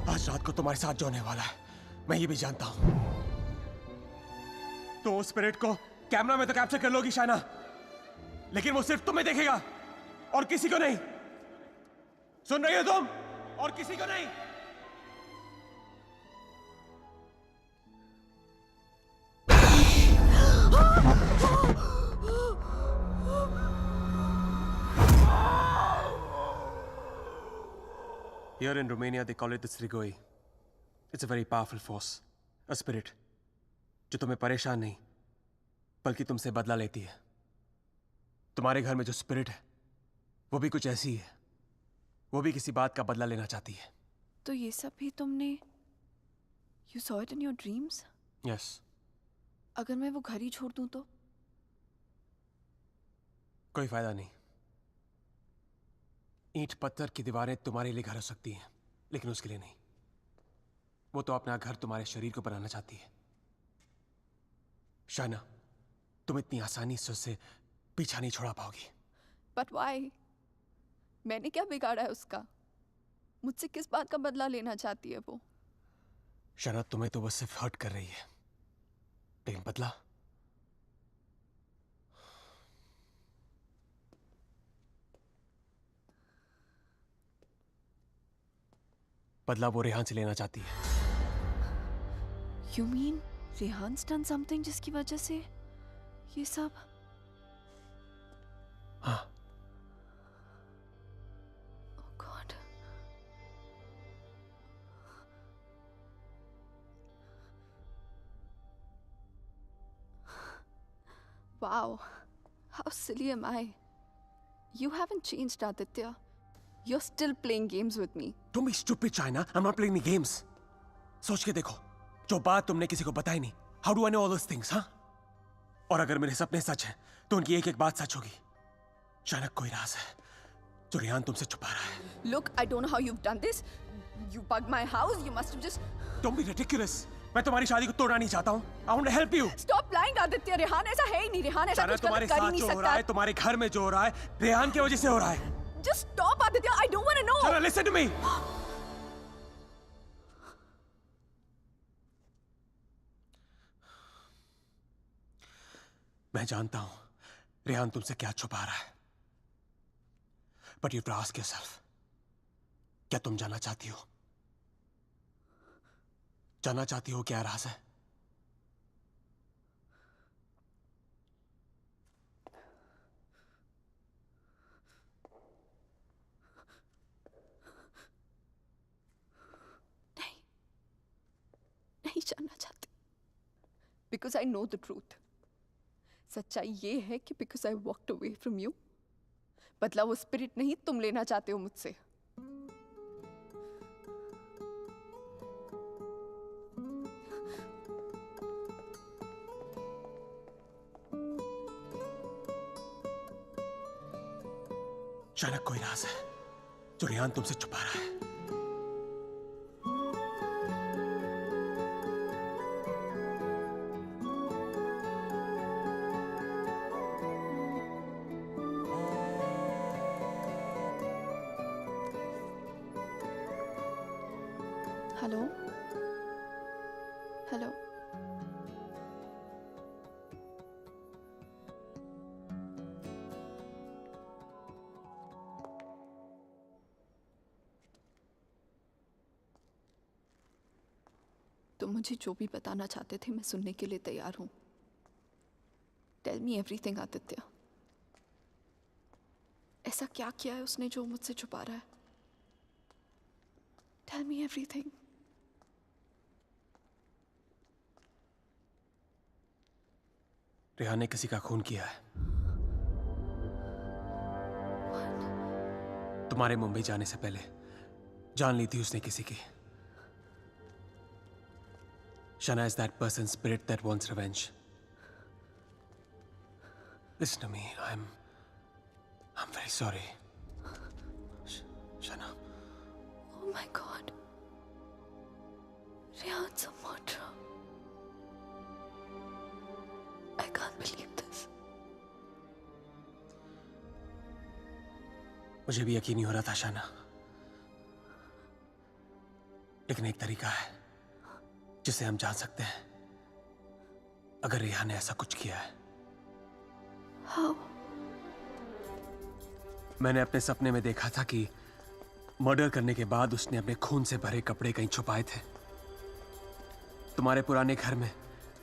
आज रात को तुम्हारे साथ जो होने वाला है मैं ये भी जानता हूं. तो उस स्पिरिट को कैमरा में तो कैप्चर कर लोगी शाइना, लेकिन वो सिर्फ तुम्हें देखेगा और किसी को नहीं. सुन रही हो तुम? और किसी को नहीं. Here in Romania, they call it the Strigoi. It's a very powerful force, a spirit, जो तुम्हें परेशान नहीं, बल्कि तुमसे बदला लेती है. तुम्हारे घर में जो स्पिरिट है, वो भी कुछ ऐसी है. वो भी किसी बात का बदला लेना चाहती है. तो ये सब भी तुमने You saw it in your dreams? Yes. अगर मैं वो घर ही छोड़ दूं तो? कोई फायदा नहीं. ईंट पत्थर की दीवारें तुम्हारे लिए घर हो सकती हैं, लेकिन उसके लिए नहीं. वो तो अपना घर तुम्हारे शरीर को बनाना चाहती है. शाइना, तुम इतनी आसानी से उससे पीछा नहीं छोड़ा पाओगी. But why? मैंने क्या बिगाड़ा है उसका? मुझसे किस बात का बदला लेना चाहती है वो? शाइना, तुम्हें तो वो सिर्फ हर्ट कर रही है, लेकिन बदला? बदला वो रेहान से लेना चाहती है. You mean रेहान's done something जिसकी वजह से ये सब? हाँ. Oh God. Wow. How silly am I? You haven't changed, Aditya. You're still playing games with me. Don't be stupid, China. I'm not playing any games. सोच के देखो, जो बात तुमने किसी को बताई नहीं. How do I know all those things, हाँ? और अगर मेरे सपने सच हैं, तो उनकी एक-एक बात सच होगी. शायद कोई राज है, जो रेहान तुमसे छुपा रहा है. Look, I don't know how you've done this. You bugged my house. You must have just. Don't be ridiculous. मैं तुम्हारी शादी को तोड़ना नहीं चाहता हूँ. I want to help you. Stop lying, Aditya. Rehan ऐसा है ही नहीं. रेहान ऐसा कुछ तुम्हारे गलत कर ही साथ नहीं जो हो रहा है, सकता. तुम्हारे घर में जो हो रहा है, रेहान की वजह से हो रहा है. Just stop, Aditya. I don't want to know. Shana, listen to me. मैं जानता हूं रेहान तुमसे क्या छुपा रहा है. But you have to ask yourself, क्या तुम जानना चाहती हो? जानना चाहती हो क्या राज है? नहीं जानना चाहती. Because I know the truth. सच्चाई ये है कि because I walked away from you, बदला वो स्पिरिट नहीं तुम लेना चाहते हो मुझसे. शायद कोई राज है जो रेहान तुमसे छुपा रहा है। Hello hello. तुम मुझे जो भी बताना चाहते थे मैं सुनने के लिए तैयार हूं। Tell me everything Aditya. ऐसा क्या किया है उसने जो मुझसे छुपा रहा है? Tell me everything. रेहान ने किसी का खून किया है। तुम्हारे मुंबई जाने से पहले जान ली थी उसने किसी की। Shana is that person's spirit that wants revenge. Listen to me. I'm very sorry. Shana. Oh my God. Rehan's a murderer. I can't believe this. मुझे भी यकीन नहीं हो रहा था शाना, लेकिन एक तरीका है जिसे हम जान सकते हैं अगर रेहान ने ऐसा कुछ किया है। How? मैंने अपने सपने में देखा था कि मर्डर करने के बाद उसने अपने खून से भरे कपड़े कहीं छुपाए थे। तुम्हारे पुराने घर में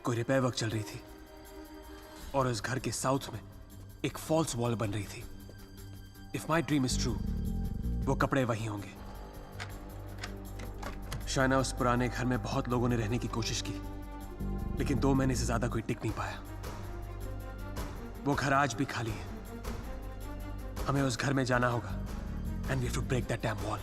कोई रिपेयर वर्क चल रही थी और उस घर के साउथ में एक फॉल्स वॉल बन रही थी। If my dream is true, वो कपड़े वहीं होंगे। शायना, उस पुराने घर में बहुत लोगों ने रहने की कोशिश की, लेकिन 2 महीने से ज्यादा कोई टिक नहीं पाया। वो घर आज भी खाली है। हमें उस घर में जाना होगा and we have to break that damn wall.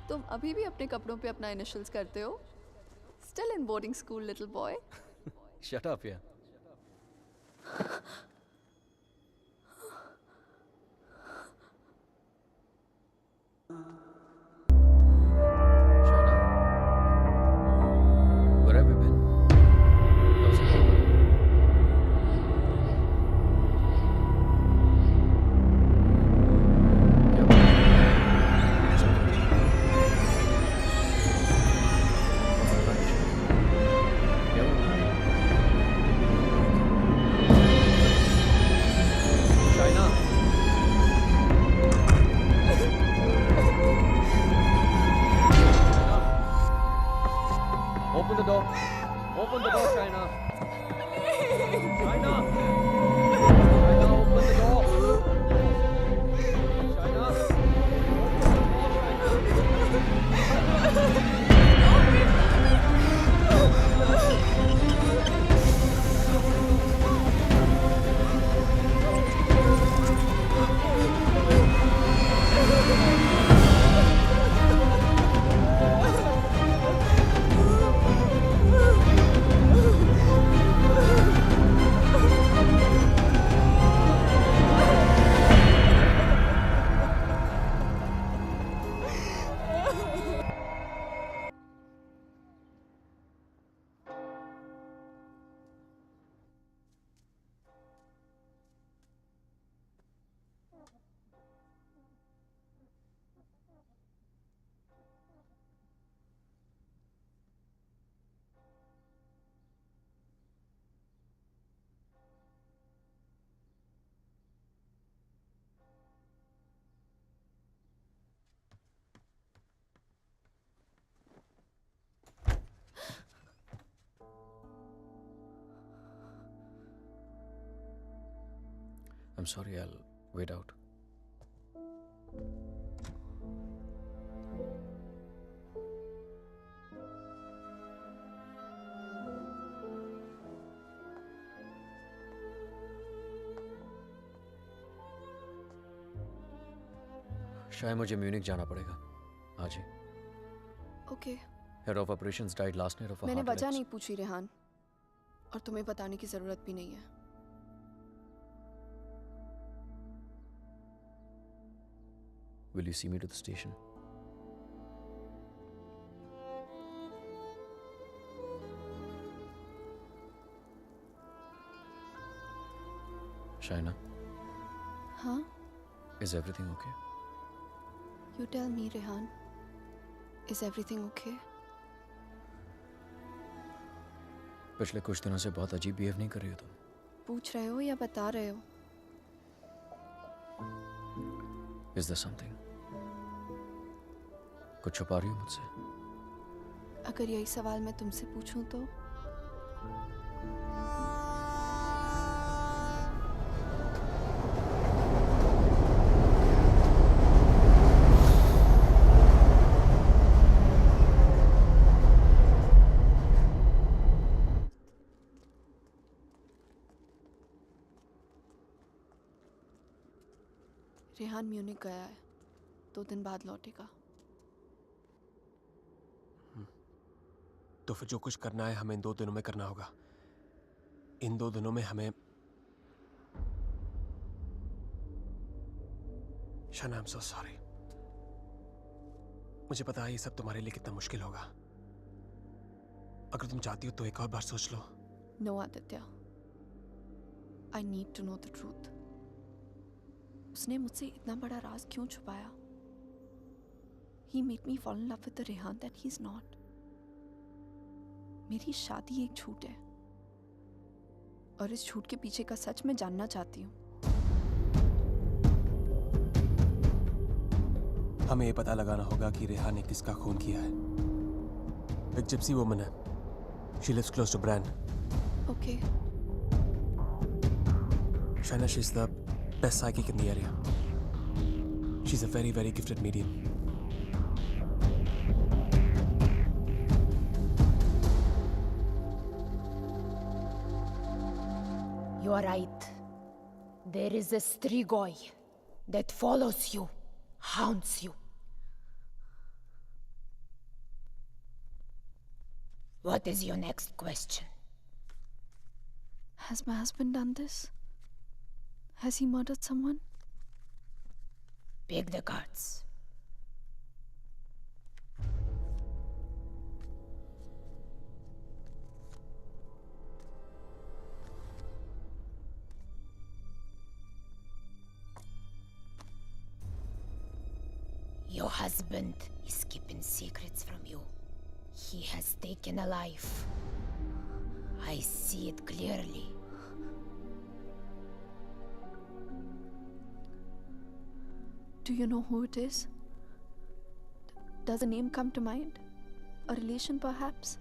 तुम अभी भी अपने कपड़ों पे अपना इनिशियल्स करते हो? Still in boarding school, little boy. Shut up, yeah. Where have you been? How's it going? क्या बात है? सब ठीक है? क्या हुआ? China. Open the door. Open the door, China. China. China, open the door. China. I'm sorry, I'll wait out. शायद मुझे म्यूनिक जाना पड़ेगा आज ही। Okay. Head of operations died last night ऑफ मैंने वजह नहीं पूछी रेहान, और तुम्हें बताने की जरूरत भी नहीं है। Will you see me to the station? Shaina, हाँ? is everything okay? You tell me, Rehan. Is everything okay? पिछले कुछ दिनों से बहुत अजीब बिहेव नहीं कर रही हो तुम। पूछ रहे हो या बता रहे हो? Is there something? कुछ छुपा रही हो मुझसे? अगर यही सवाल मैं तुमसे पूछूं तो? रेहान म्यूनिक गया है, 2 दिन बाद लौटेगा। तो फिर जो कुछ करना है हमें इन 2 दिनों में करना होगा। इन 2 दिनों में हमें शाना, आई एम सो सॉरी। मुझे पता है ये सब तुम्हारे लिए कितना मुश्किल होगा। अगर तुम चाहती हो तो एक और बार सोच लो। No Aditya, I need to know the truth. उसने मुझसे इतना बड़ा राज क्यों छुपाया? He made me fall in love with the Rehan that he's not. मेरी शादी एक झूठ है, और इस झूठ के पीछे का सच मैं जानना चाहती हूँ। हमें ये पता लगाना होगा कि रेहान ने किसका खून किया है। एक जिप्सी वुमन है। She lives close to Bran. Okay. Shaina, she's the best psychic in the area. She's a very, very gifted medium. You are right. There is a Strigoi that follows you, haunts you. What is your next question? Has my husband done this? Has he murdered someone? Pick the cards. Your husband is keeping secrets from you. He has taken a life. I see it clearly. Do you know who it is? Does a name come to mind? A relation, perhaps?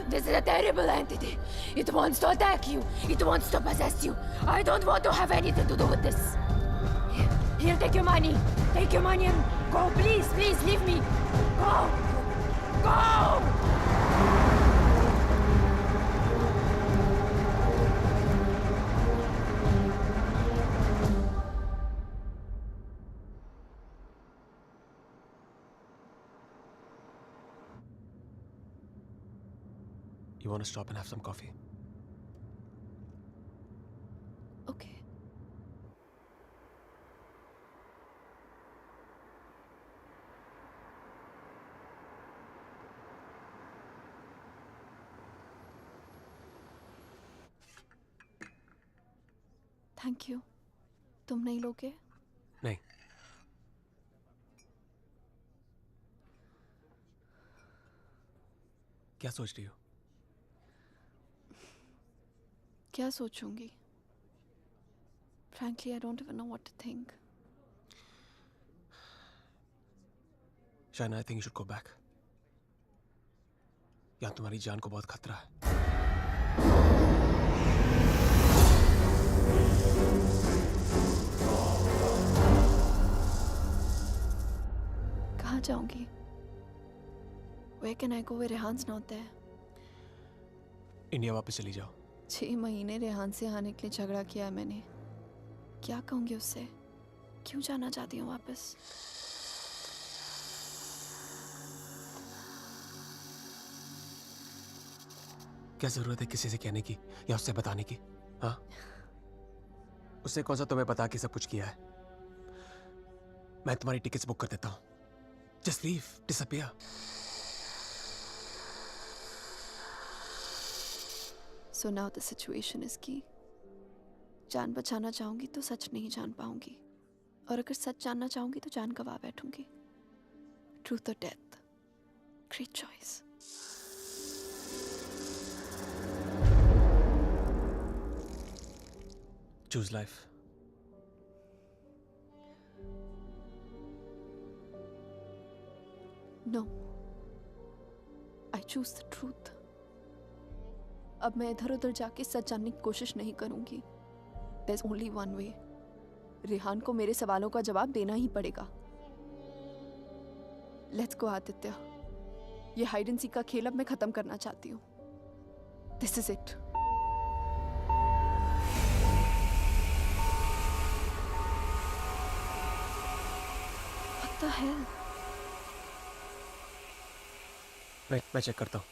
This is a terrible entity. It wants to attack you. It wants to possess you. I don't want to have anything to do with this. Here, take your money. Take your money and go. Please, please, leave me. Go. Go! You want to stop and have some coffee? Okay. Thank you. तुम नहीं लोगे? नहीं। क्या सोच रही हो? क्या सोचूंगी? Frankly, I don't even know what to think. Shaina, I think you should go back. यहाँ तुम्हारी जान को बहुत खतरा है. कहाँ जाऊंगी? Where can I go where रेहान's not there? India वापस चली जाओ. 6 महीने रेहान से आने के लिए झगड़ा किया है मैंने. क्या कहूंगी उससे? क्यों जाना चाहती हूँ वापस? क्या जरूरत है किसी से कहने की या उससे बताने की? हाँ, उससे कौन सा तुम्हें बता के सब कुछ किया है? मैं तुम्हारी टिकट्स बुक कर देता हूँ. Just leave, disappear. So now the situation is key. जान बचाना चाहूंगी तो सच नहीं जान पाऊंगी, और अगर सच जानना चाहूंगी तो जान गवा बैठूंगी. Truth or death? Great choice. Choose life. No. I choose the truth. अब मैं इधर उधर जाके सच जानने की कोशिश नहीं करूंगी. There's only one way. Rehan को मेरे सवालों का जवाब देना ही पड़ेगा. Let's go, Aditya. ये हाइड एंड सीक का खेल अब मैं खत्म करना चाहती हूँ. This is it. What the hell? मैं चेक करता हूँ.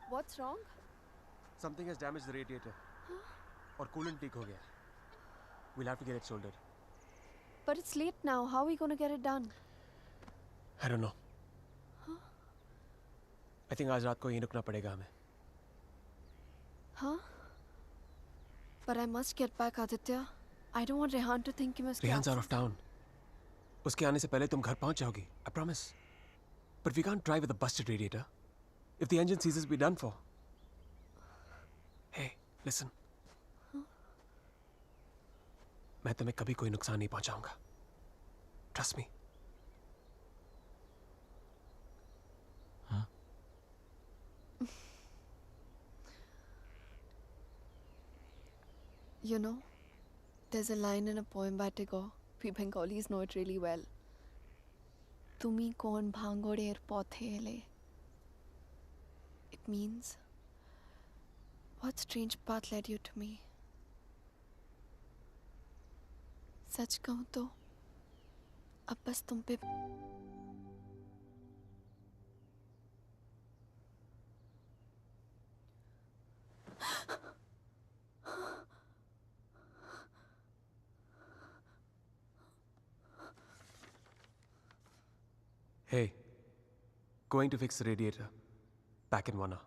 What's wrong? Something has damaged the radiator. और कूलेंट लीक हो गया. We'll have to get it soldered. But it's late now. How are we going to get it done? I don't know. I think आज रात को यहीं रुकना पड़ेगा हमें. Huh? But I must get back, Aditya. I don't want Rehan to think कि मैं उसके Rehan's out of town. उसके आने से पहले तुम घर पहुंच जाओगी. I promise. But we can't drive with a busted radiator. If the engine seizes, we're done for. Hey, listen. मैं तुम्हें कभी कोई नुकसान नहीं पहुंचाऊंगा. Trust me. You know, there's a line in a poem by Tagore. We Bengalis know it really well. Tumi kon bhangorer pothele. It means, what strange path led you to me? सच कहूं तो अब बस तुम पे Hey, going to fix the radiator. Back in 1 hour.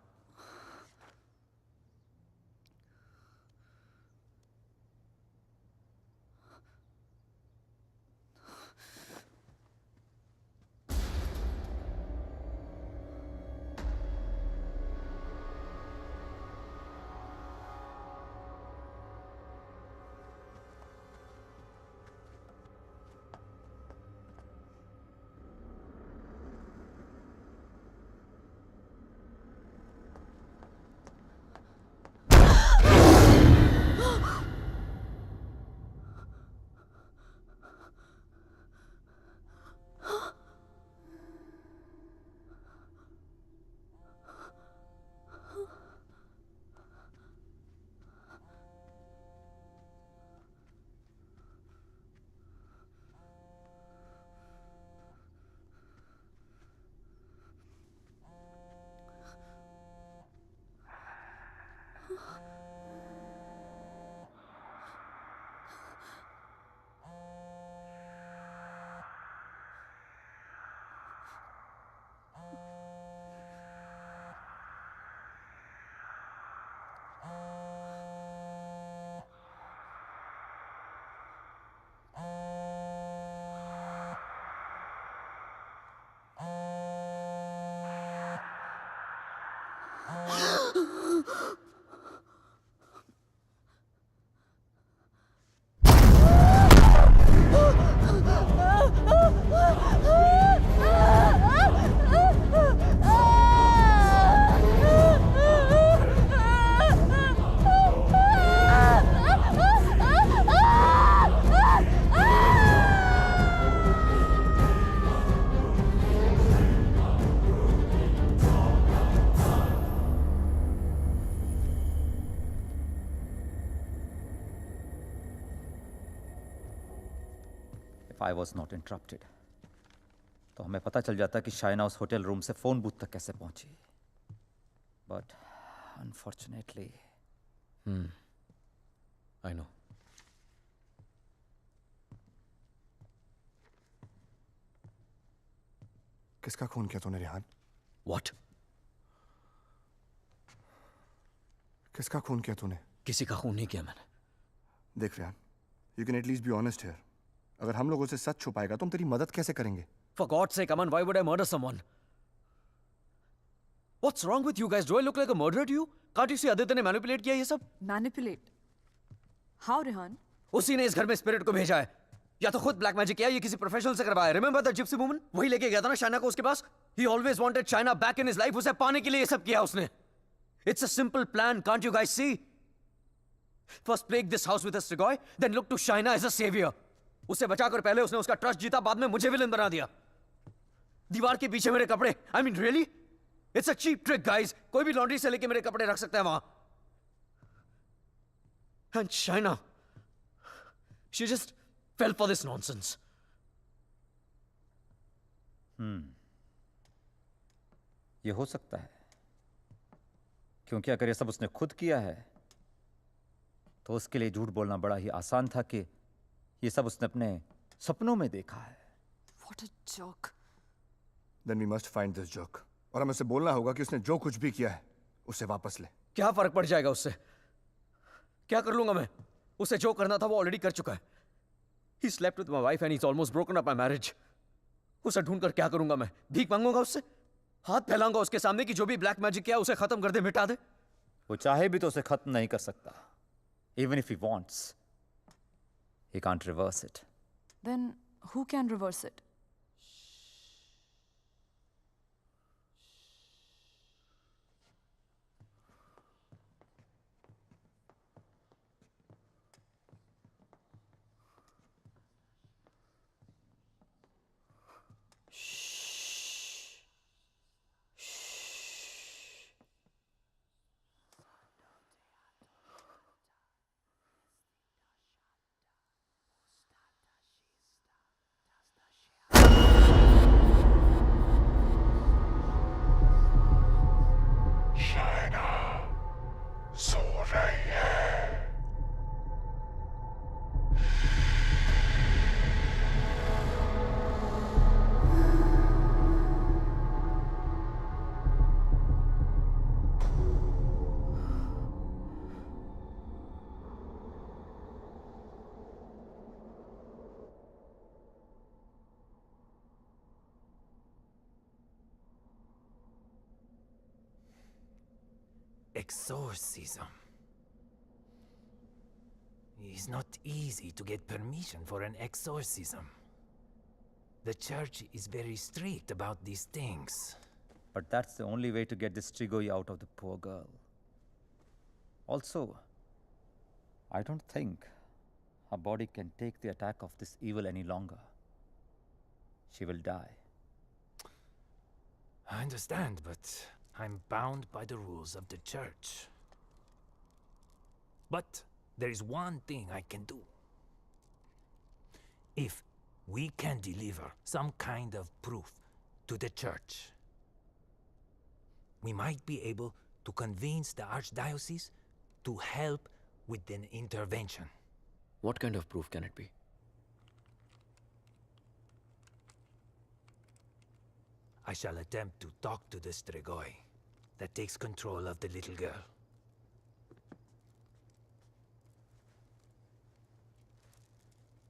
If I was not interrupted, तो हमें पता चल जाता कि शाइना उस होटल रूम से फोन बूथ तक कैसे पहुंची. But unfortunately, I know. किसका खून किया तूने रेहान? What? किसका खून किया तूने? किसी का खून नहीं किया मैंने. देख Rehan, you can at least be honest here. अगर हम लोगों से सच छुपाएगा तो हम तेरी मदद कैसे करेंगे? For God's sake, Aman, why would I murder someone? What's wrong with you guys? Do I look like a murderer to you? Can't you see Aditya ने manipulate किया ये सब? Manipulate? How, Rehan? उसी ने इस घर में स्पिरिट को भेजा है. या तो खुद ब्लैक मैजिक किया, ये किसी प्रोफेशनल से करवाया. Remember the gypsy woman? वही लेके गया था ना शाइना को उसके पास. He always wanted Shaina back in his life. उसे पाने के लिए ये सब किया उसने. It's a simple plan, can't you guys see? First plague this house with a Strigoi, then look to Shaina as a savior. उसे बचाकर पहले उसने उसका ट्रस्ट जीता, बाद में मुझे विलन बना दिया. दीवार के पीछे मेरे कपड़े. I mean, really? It's a cheap trick, guys. कोई भी लॉन्ड्री से लेके मेरे कपड़े रख सकता है वहां. And Shaina, she just fell for this nonsense. ये हो सकता है, क्योंकि अगर ये सब उसने खुद किया है तो उसके लिए झूठ बोलना बड़ा ही आसान था कि ये सब उसने अपने सपनों में देखा है. What a joke. Then we must find this joke. और हमें उसे बोलना होगा कि उसने जो कुछ भी किया है उसे वापस ले. क्या फर्क पड़ जाएगा उससे? क्या कर लूंगा मैं? उसे जो करना था वो ऑलरेडी कर चुका है. He slept with my wife and he's almost broken up my marriage. उसे ढूंढकर क्या करूंगा मैं? भीख मांगूंगा उससे? हाथ फैलाऊंगा उसके सामने कि जो भी ब्लैक मैजिक किया उसे खत्म कर दे, मिटा दे? वो चाहे भी तो उसे खत्म नहीं कर सकता. Even if he wants, he can't reverse it. Then who can reverse it? Exorcism. It's not easy to get permission for an exorcism. The church is very strict about these things. But that's the only way to get this Strigoi out of the poor girl. Also, I don't think her body can take the attack of this evil any longer. She will die. I understand, but I'm bound by the rules of the church. But there is one thing I can do. If we can deliver some kind of proof to the church, we might be able to convince the archdiocese to help with an intervention. What kind of proof can it be? I shall attempt to talk to the Strigoi that takes control of the little girl.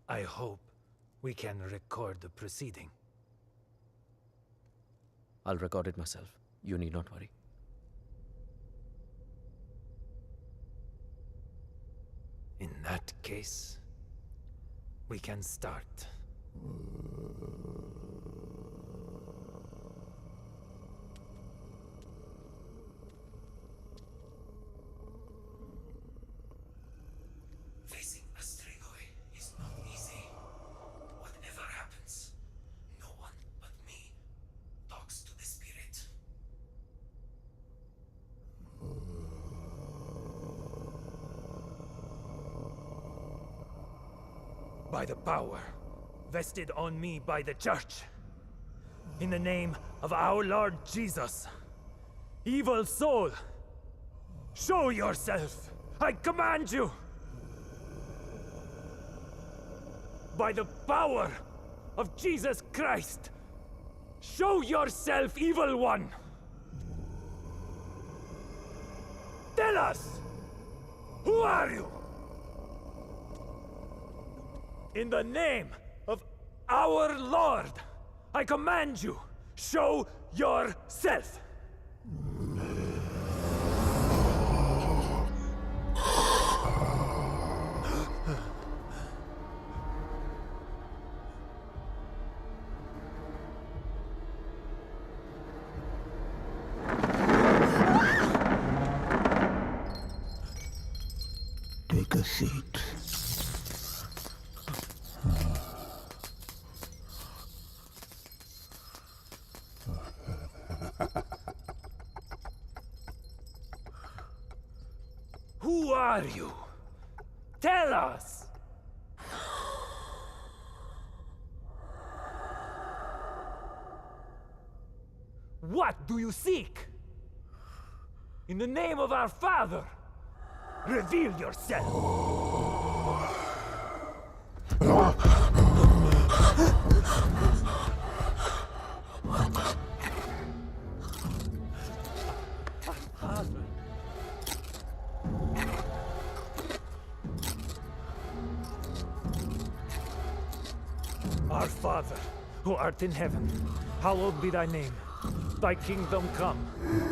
I hope we can record the proceeding. I'll record it myself. You need not worry. that case, we can start. Facing a Strigoi is not easy. Whatever happens, no one but me talks to the spirit. By the power vested on me by the Church, in the name of our Lord Jesus, evil soul, show yourself! I command you! By the power of Jesus Christ, show yourself, evil one! Tell us! Who are you? In the name of our Lord, I command you, show yourself! Take a seat. Who are you? Tell us! What do you seek? In the name of our Father, reveal yourself! Our Father, who art in heaven, hallowed be thy name. Thy kingdom come.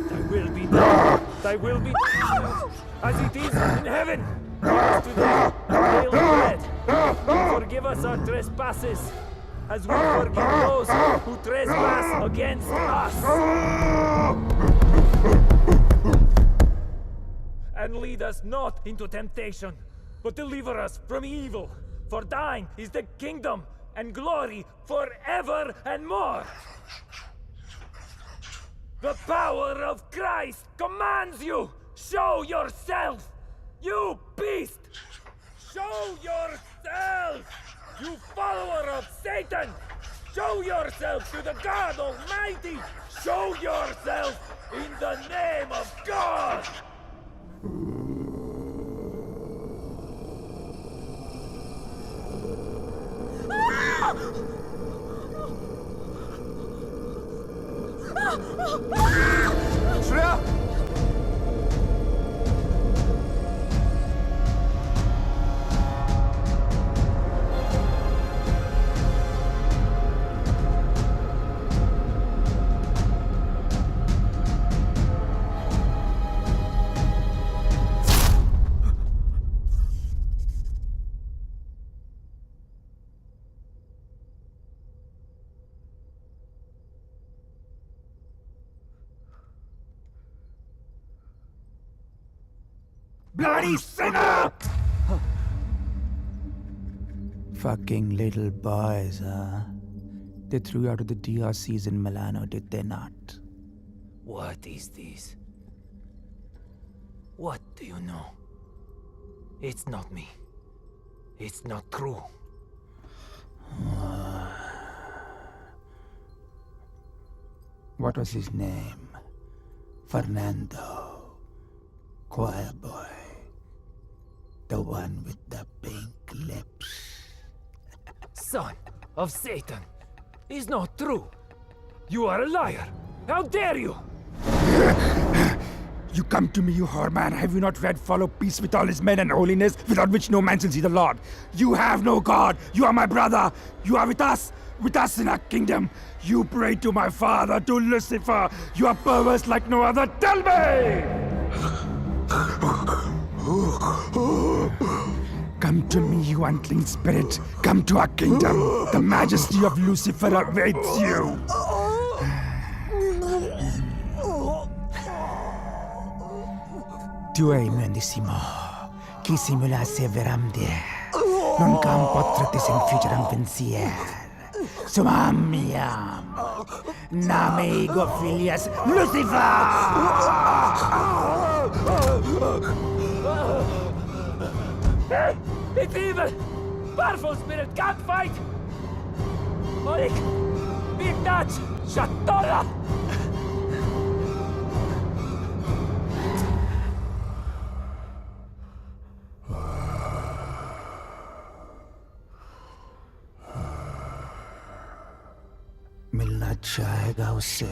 Thy will be done. Thy will be done as it is in heaven. Give us today our daily bread. And forgive us our trespasses, as we forgive those who trespass against us. And lead us not into temptation, but deliver us from evil. For thine is the kingdom and glory forever and more. The power of Christ commands you! Show yourself! You beast! Show yourself! You follower of Satan! Show yourself to the God Almighty! Show yourself in the name of God! Shreya! Bloody sinner! Fucking little boys, huh? They threw you out of the DRCs in Milano, did they not? What is this? What do you know? It's not me. It's not true. What was his name? Fernando. Choir boy. The one with the pink lips. Son of Satan! Is not true! You are a liar! How dare you! You come to me, you whore man. Have you not read follow peace with all his men and holiness, without which no man shall see the Lord? You have no God. You are my brother. You are with us in our kingdom. You pray to my father, to Lucifer. You are perverse like no other. Tell me! Come to me, you unclean spirit. Come to our kingdom. The majesty of Lucifer awaits you. Tu hai mendissimo. Chi simulasse veramde. Non cam potratis in futuram pensier. Sumam miam. Name ego filias Lucifer! It's evil! Powerful spirit can't fight! Malik! Big Dutch! Shatola! मिलना चाहेगा उससे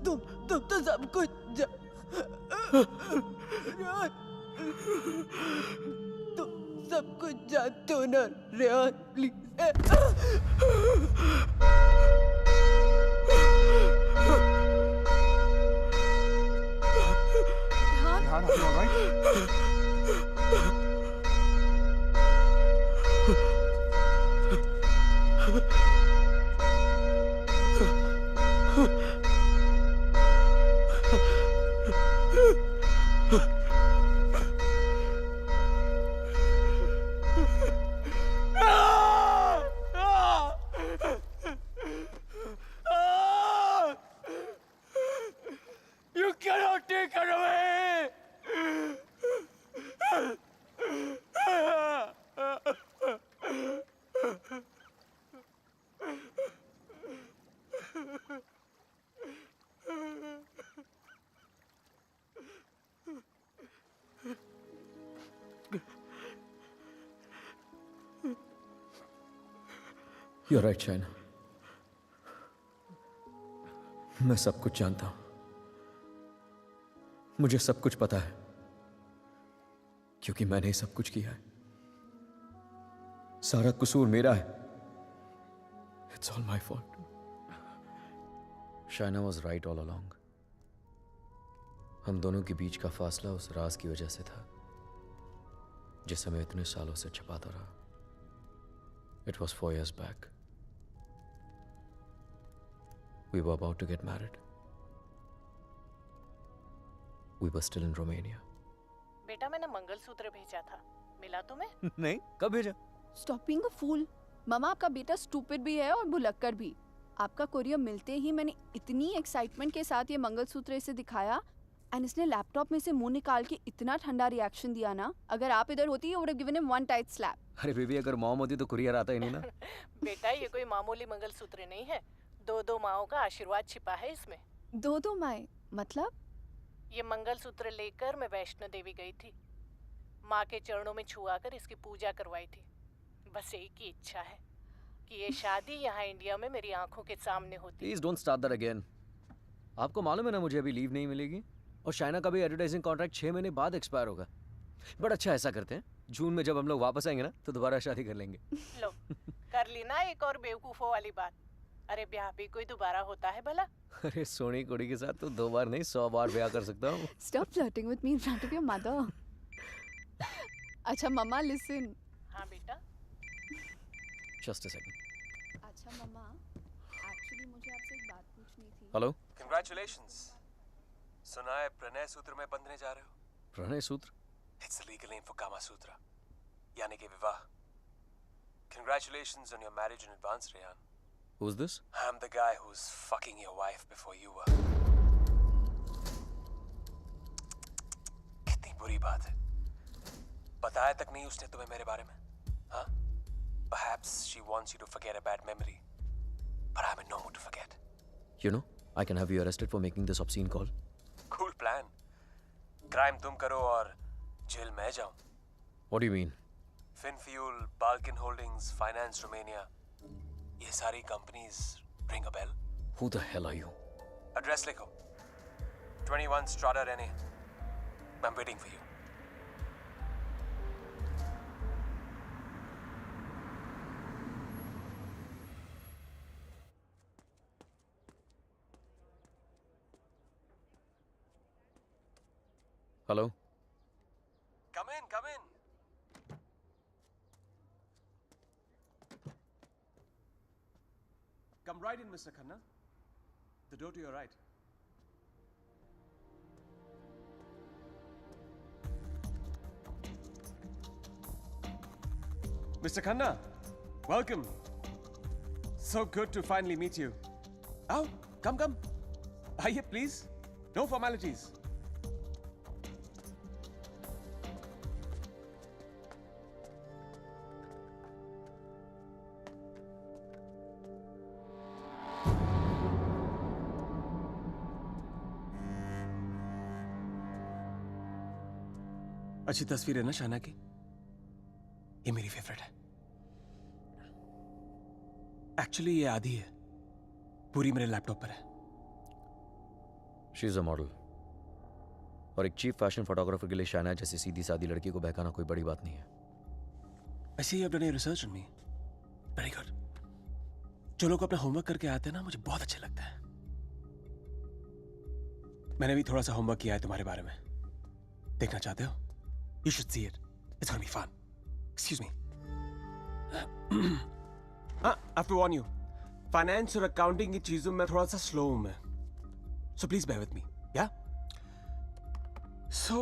तुम तो सब कुछ तुम सब कुछ जानते हो ना Rehan please Rehan, are you all right? You cannot take her away! You're right, Shaina. मैं सब कुछ जानता हूं. मुझे सब कुछ पता है क्योंकि मैंने ही सब कुछ किया है. सारा कसूर मेरा है. It's all my fault. Shaina was right all along. हम दोनों के बीच का फासला उस राज की वजह से था जिसे मैं इतने सालों से छिपाता रहा. It was 4 years back. We were about to get married. We were still in Romania. बेटा मैंने मंगलसूत्र भेजा था, मिला तुम्हें? नहीं, कब भेजा? Stop being a fool. मामा आपका बेटा स्टूपिड भी है और भुलक्कड़ भी. आपका कोरियर मिलते ही मैंने इतनी एक्साइटमेंट के साथ ये मंगलसूत्र इसे दिखाया एंड इसने लैपटॉप में से मुंह निकाल के इतना ठंडा रिएक्शन दिया ना. अगर आप इधर होती you would have given him one tight slap. अरे बेबी, अगर मॉम होती तो कुरियर आता ही नहीं ना. बेटा ये कोई मामूली मंगलसूत्र नहीं है. 2 माओं का आशीर्वाद छिपा है इसमें. 2 माएं मतलब? ये मंगलसूत्र लेकर मैं वैष्णो देवी गई थी. माँ के चरणों में छुआ कर इसकी पूजा करवाई थी. बस एक ही इच्छा है कि ये शादी यहाँ इंडिया में मेरी आंखों के सामने होती. Please don't start that again. आपको मालूम है ना मुझे अभी लीव नहीं मिलेगी और शाइना का भी एडवर्टाइजिंग कॉन्ट्रैक्ट 6 महीने बाद एक्सपायर होगा. बट अच्छा ऐसा करते हैं, जून में जब हम लोग वापस आएंगे ना तो दोबारा शादी कर लेंगे. लो कर ली ना एक और बेवकूफों वाली बात. अरे ब्याह भी कोई दोबारा होता है भला? अरे सोनी कुड़ी के साथ तो 2 बार नहीं 100 बार ब्याह कर सकता हूँ. Stop flirting with me in front of your mother. अच्छा मम्मा listen. हाँ बेटा. Just a second. अच्छा मम्मा, actually मुझे आपसे एक बात पूछनी थी. हेलो. Congratulations. सुना है प्रणय सूत्र में बंधने जा रहे हो? प्रणय सूत्र? It's the legal name for Kama Sutra. यानी कि विवाह. Congratulations on your marriage in advance, Rehan. Who's this? I'm the guy who's fucking your wife before you were. कितनी बुरी बात है। बताया तक नहीं उसने तुम्हें मेरे बारे में, हाँ? Perhaps she wants you to forget a bad memory, but I'm in no mood to forget. You know, I can have you arrested for making this obscene call. Cool plan. Crime तुम करो और jail मैं जाऊं। What do you mean? Finfuel, Balkan Holdings, Finance Romania, ये सारी companies ring a bell? Who the hell are you? Address लिखो। 21 Strada Rene. I'm waiting for you. Hello? Come in, come in. Come right in, Mr. Khanna. The door to your right. Mr. Khanna, welcome. So good to finally meet you. Oh, come, come. Aye, please. No formalities. अच्छी तस्वीर है ना शाना की? ये मेरी favourite है। Actually ये आधी है, पूरी मेरे लैपटॉप पर है। She is a model. और एक चीफ फैशन फोटोग्राफर के लिए शाना जैसी सीधी सादी लड़की को बहकाना कोई बड़ी बात नहीं है। I see you have done your research on me. Very good. जो लोग अपना होमवर्क करके आते हैं ना, मुझे बहुत अच्छे लगता है। मैंने भी थोड़ा सा होमवर्क किया है तुम्हारे बारे में। देखना चाहते हो? You should see it. It's gonna be fun. Excuse me. I have to warn you. Finance और accounting की चीजों में थोड़ा सा slow हूँ मैं. So please bear with me. Yeah? So,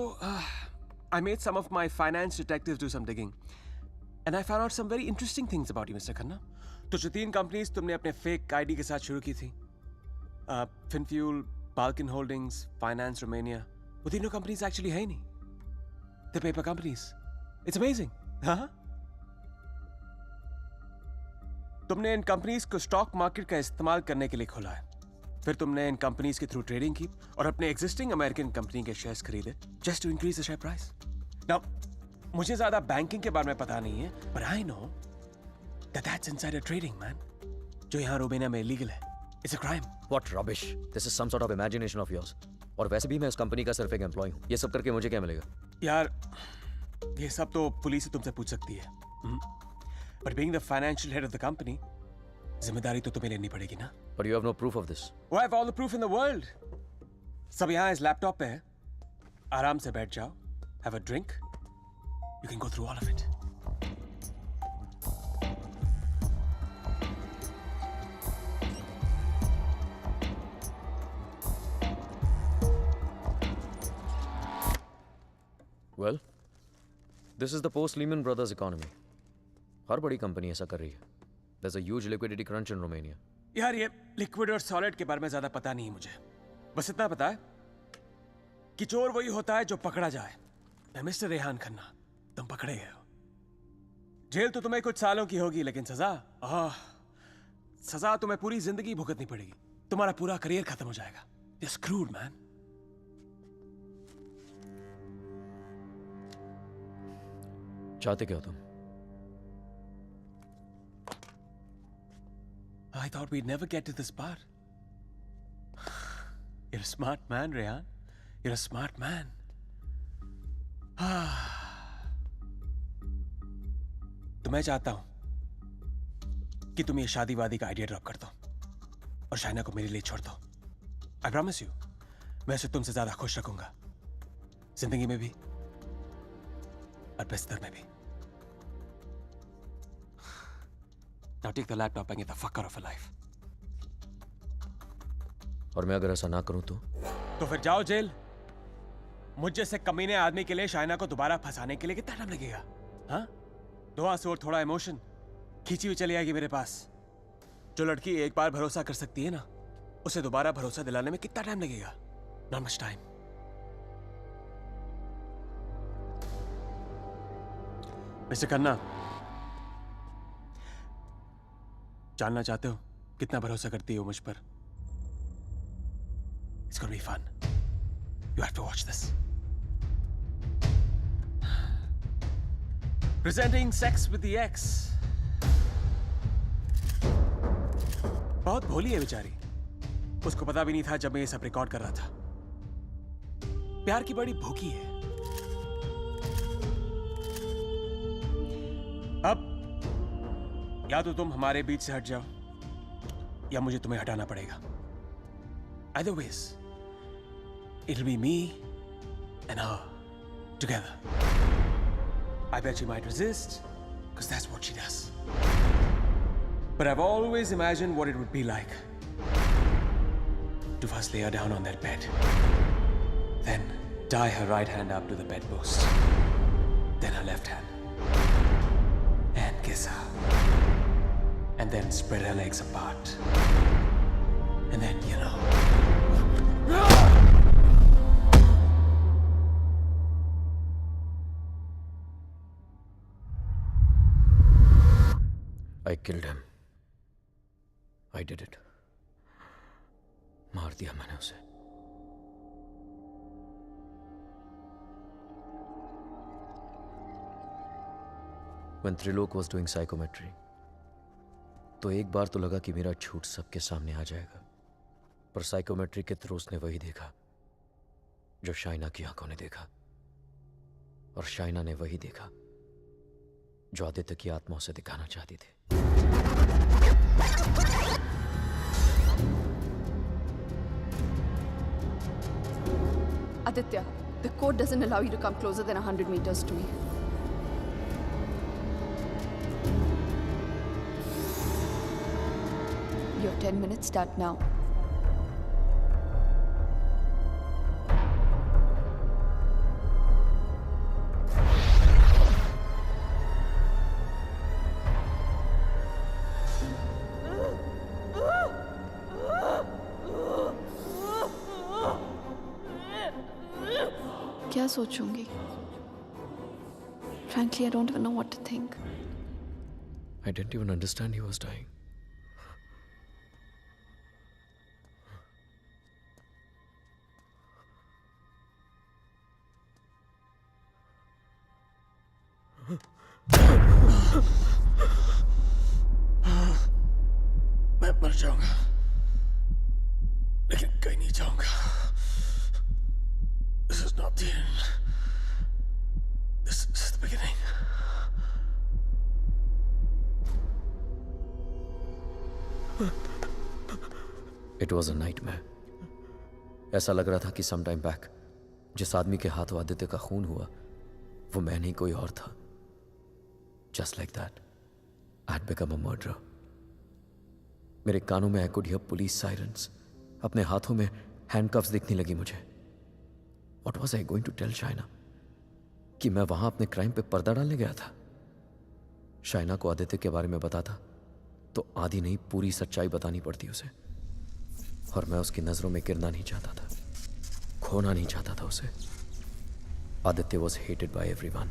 I made some of my finance detectives do some digging. And I found out some very interesting things about you, Mr. Khanna. तो जो 3 companies तुमने अपने fake ID के साथ शुरू की थी, Finfuel, Balkan Holdings, Finance Romania, वो तीनों companies actually है ही नहीं. The paper companies. It's amazing. हाँ? तुमने इन कंपनीज को स्टॉक मार्केट का इस्तेमाल करने के लिए खोला है। फिर तुमने इन कंपनीज के थ्रू ट्रेडिंग की और अपने एग्जिस्टिंग अमेरिकन कंपनी के शेयर्स खरीदे just to increase the share price. Now मुझे ज्यादा बैंकिंग के बारे में पता नहीं है, but I know that that's insider trading man, जो यहाँ रोमेनिया में इलीगल है। It's a crime. What rubbish! This is some sort of imagination of yours. और वैसे भी मैं उस कंपनी का सिर्फ एक एम्प्लॉय हूँ। ये सब करके मुझे क्या मिलेगा? यार, ये सब तो पुलिस तुमसे पूछ सकती है। But being the financial head of the company, जिम्मेदारी तो तुम्हें लेनी पड़ेगी ना? But you have no proof of this. Oh, I have all the proof in the world. सब यहाँ इस लैपटॉप पे है। आराम से बैठ जाओ, have a drink. You can go through all of it. Well, this is the post-Lehman Brothers economy. हर बड़ी कंपनी ऐसा कर रही है. There's a huge liquidity crunch in Romania. यार ये लिक्विड और सॉलिड के बारे में ज्यादा पता नहीं है मुझे। बस इतना पता है कि चोर वही होता है जो पकड़ा जाए। मैं मिस्टर रेहान खन्ना, तुम पकड़े गए हो। जेल तो तुम्हें कुछ सालों की होगी, लेकिन सजा तुम्हें पूरी जिंदगी भुगतनी पड़ेगी। तुम्हारा पूरा करियर खत्म हो जाएगा। You're screwed, man. चाहते क्या हो तुम? I thought we'd never get to this part. You're a smart man, Rehan. You're a smart man. तो मैं चाहता हूं कि तुम ये शादी वादी का आइडिया ड्रॉप कर दो और शाइना को मेरे लिए छोड़ दो। I promise you, मैं उसे तुमसे ज्यादा खुश रखूंगा, जिंदगी में भी और बिस्तर में भी। Now take the laptop and get the fuck out of her life. और मैं अगर ऐसा ना करूं तो फिर जाओ जेल। मुझ जैसे कमीने आदमी के लिए शाइना को दोबारा फंसाने के लिए कितना टाइम लगेगा? हाँ? 2 आंसू और थोड़ा इमोशन, खींची हुई चली आएगी मेरे पास। जो लड़की एक बार भरोसा कर सकती है ना, उसे दोबारा भरोसा दिलाने में कितना टाइम लगेगा? Not much time. Mister Khanna, जानना चाहते हो कितना भरोसा करती हो मुझ पर? It's gonna be fun. You have to watch this. Presenting Sex with the Ex. बहुत भोली है बेचारी। उसको पता भी नहीं था जब मैं ये सब रिकॉर्ड कर रहा था। प्यार की बड़ी भूखी है। अब या तो तुम हमारे बीच से हट जाओ या मुझे तुम्हें हटाना पड़ेगा। Either ways, it'll be me and her together. I bet she might resist, because that's what she does. But I've always imagined what it would be like to first lay her down on that bed, then tie her right hand up to the bedpost, then her left hand, and kiss her, and then spread her legs apart, and then, you know. I killed him. I did it. मार दिया मैंने उसे। When Trilok was doing psychometry, तो एक बार तो लगा कि मेरा झूठ सबके सामने आ जाएगा, पर साइकोमेट्री के थ्रू उसने वही देखा जो शाइना की आंखों ने देखा, और शाइना ने वही देखा जो आदित्य की आत्मा उसे दिखाना चाहती थी। Aditya, the code doesn't allow you to come closer than 100 meters to me. Your 10 minutes start now. क्या सोचूंगी? Frankly, I don't even know what to think. I didn't even understand he was dying. मैं मर जाऊंगा, लेकिन कहीं नहीं जाऊंगा। This is not the end. This is the beginning. It was a nightmare. ऐसा लग रहा था कि some time back जिस आदमी के हाथों आदित्य का खून हुआ वो मैं नहीं कोई और था। Just like that, I had become a murderer. मेरे कानों में I could hear police sirens. अपने हाथों में handcuffs दिखने लगी मुझे। What was I going to tell Shaina? कि मैं वहां अपने क्राइम पे पर्दा डालने गया था? शाइना को आदित्य के बारे में बताता तो आधी नहीं पूरी सच्चाई बतानी पड़ती उसे, और मैं उसकी नजरों में गिरना नहीं चाहता था, खोना नहीं चाहता था उसे। Aditya was hated by everyone,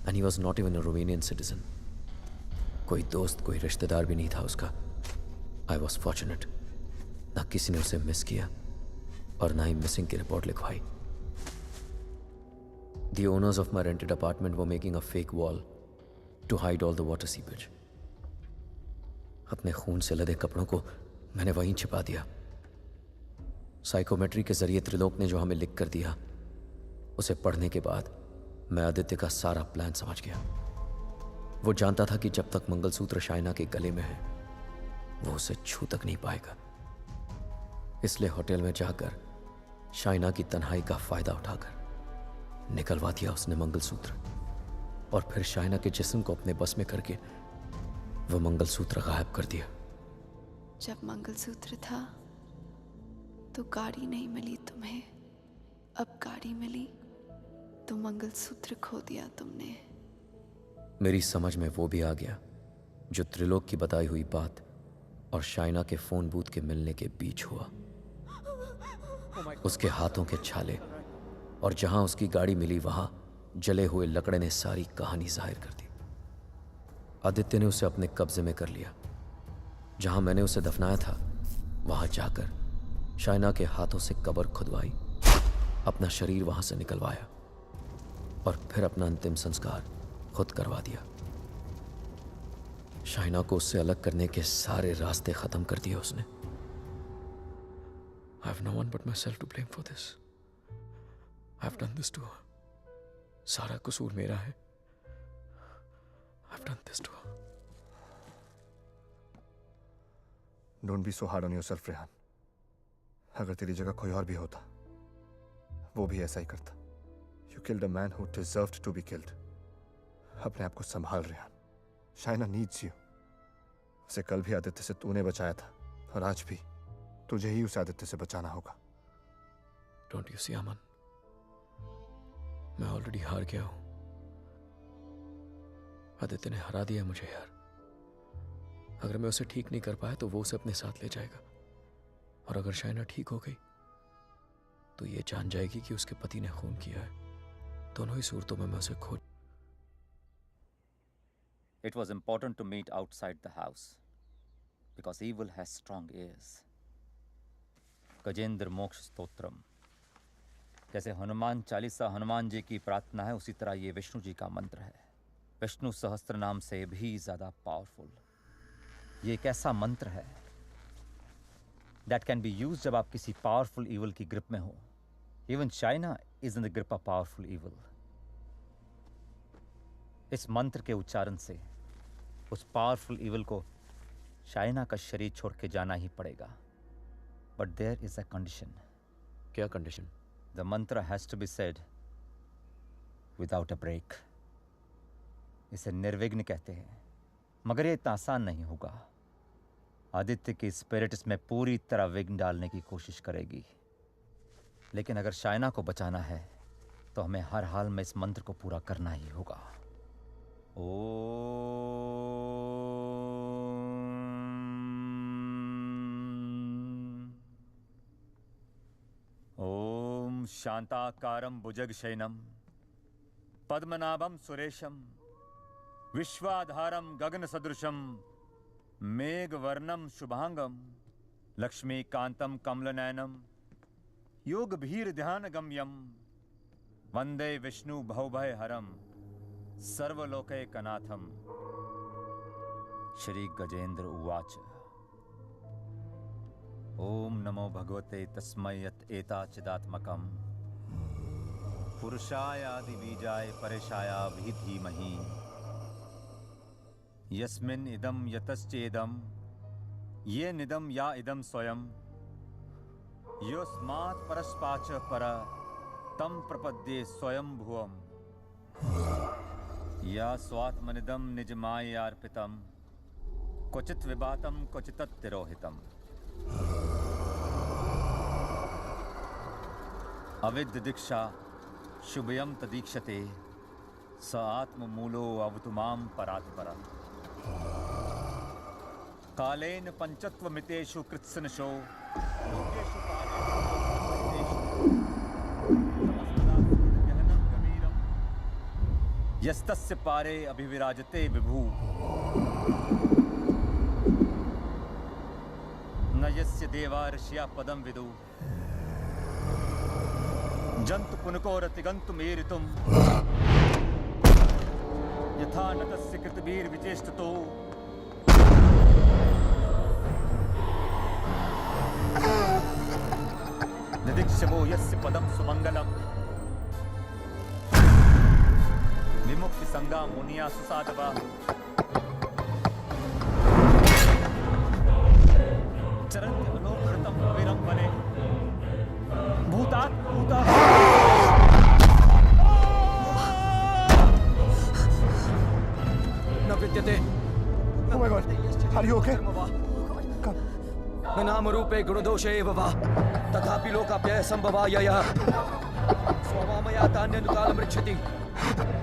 and he was not even a Romanian citizen. कोई दोस्त कोई रिश्तेदार भी नहीं था उसका। I was fortunate. ना किसी ने उसे मिस किया और ना ही मिसिंग की रिपोर्ट लिखवाई। The owners of my rented apartment were making a fake wall to hide all the water seepage. अपने खून से लदे कपड़ों को मैंने वहीं छिपा दिया। साइकोमेट्री के जरिए त्रिलोक ने जो हमें लिख कर दिया, उसे पढ़ने के बाद मैं आदित्य का सारा प्लान समझ गया। वो जानता था कि जब तक मंगलसूत्र शाइना के गले में है वो उसे छू तक नहीं पाएगा। इसलिए होटल में जाकर शाइना की तन्हाई का फायदा उठाकर निकलवा दिया उसने मंगलसूत्र, और फिर शाइना के जिस्म को अपने बस में करके वो मंगलसूत्र गायब कर दिया। जब मंगलसूत्र था तो गाड़ी नहीं मिली तुम्हें, अब गाड़ी मिली तो मंगलसूत्र खो दिया तुमने। मेरी समझ में वो भी आ गया जो त्रिलोक की बताई हुई बात और शाइना के फोन बूथ के मिलने के बीच हुआ। उसके हाथों के छाले और जहां उसकी गाड़ी मिली वहां जले हुए लकड़े ने सारी कहानी जाहिर कर दी। आदित्य ने उसे अपने कब्जे में कर लिया। जहां मैंने उसे दफनाया था वहां जाकर शाइना के हाथों से कब्र खुदवाई, अपना शरीर वहां से निकलवाया और फिर अपना अंतिम संस्कार खुद करवा दिया। शाइना को उससे अलग करने के सारे रास्ते खत्म कर दिए उसने। I have no one but myself to blame for this. I have done this to her. सारा कसूर मेरा है। I have done this to her. Don't be so hard on yourself, Rehan. अगर तेरी जगह कोई और भी होता वो भी ऐसा ही करता। You killed a man who deserved to be killed. अपने आप को संभाल रेहान। Shaina needs you. उसे कल भी आदित्य से तूने बचाया था और आज भी तुझे ही उसे आदित्य से बचाना होगा। Don't you see, अमन? मैं ऑलरेडी हार गया हूं। आदित्य ने हरा दिया मुझे यार। अगर मैं उसे ठीक नहीं कर पाया तो वो उसे अपने साथ ले जाएगा, और अगर शाइना ठीक हो गई तो ये जान जाएगी कि उसके पति ने खून किया है। दोनों ही सूरतों में मैं उसे खो। It was important to meet outside the house because evil has strong ears. Gajendra मोक्ष स्तोत्रम, जैसे हनुमान चालीसा हनुमान जी की प्रार्थना है, उसी तरह ये विष्णु जी का मंत्र है। विष्णु सहस्त्र नाम से भी ज्यादा पावरफुल। ये एक ऐसा मंत्र है that can be used जब आप किसी पावरफुल evil की ग्रिप में हो। Even China is in the grip of powerful evil. इस मंत्र के उच्चारण से उस पावरफुल evil को चाइना का शरीर छोड़ के जाना ही पड़ेगा। But there is a condition. क्या condition? The mantra has to be said without a break. इसे निर्विघ्न कहते हैं, मगर ये इतना आसान नहीं होगा। आदित्य की स्पिरिट इसमें पूरी तरह विघ्न डालने की कोशिश करेगी, लेकिन अगर शाइना को बचाना है तो हमें हर हाल में इस मंत्र को पूरा करना ही होगा। ओम शांताकारं भुजगशयनं पद्मनाभं सुरेशं विश्वाधारं गगनसदृशं मेघवर्णं शुभांगं लक्ष्मीकांतं कमलनयनं योगभीर्ध्यानगम्यं वंदे विष्णु भवभयहरं सर्वलोकैकनाथं। श्री गजेंद्र उवाच। ओम नमो भगवते तस्मै यत् एताचिदात्मकं पुरुषायादिबीजाय परेशाय धीमहि यस्मिन् इदं यतश्चेदं ये निदं या इदं स्वयं योस्मात् परस्पाच पर तं प्रपद्ये स्वयं भुवम् या स्वात्मनिदं निजमायार्पितं क्वचित् विभातं क्वचित् तिरोहितम् अविद्य दीक्षा शुभयं तदीक्षते स आत्ममूलो अवतु मां परात्परम् कालेन पंचत्वमितेषु कृत्सनशो लोकेषु यस्तस्य पारे अभिविराजते विभु न यस्य देवा ऋषिया पदं विदु जंतु पुनकोरतिगन्तुमेरितुं यथा नतस्य कृतवीर्विचेष्टतो निदीक्षवो यस्य पदं सुमंगलम् विमुक्ति संगा मुनिया सुसाधवा चरन्ति मनोकृतं विरंबने भूतात् भूता न विद्यते। Oh my God, are you okay? न नाम रूपे गुणदोषे एव वा तथापि लोकाप्यय संभवायः स्वमामया तान्यनुकालमृच्छति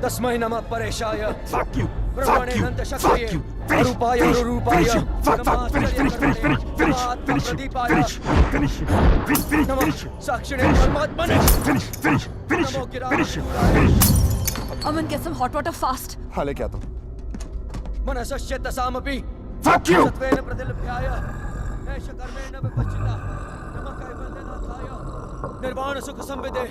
तस्मै नमः परेशाय। Fuck you! Fuck you! Fuck you! Finish! Finish! Finish him! Fuck! Fuck! Finish! Finish! Finish! Finish! Finish! Finish! Finish! Finish! Finish! Finish! Finish! Finish! Finish! Finish! Finish! Aman, get some hot water fast. हाँ लेके आता हूँ. Fuck you! निर्वाण सुख संविदे.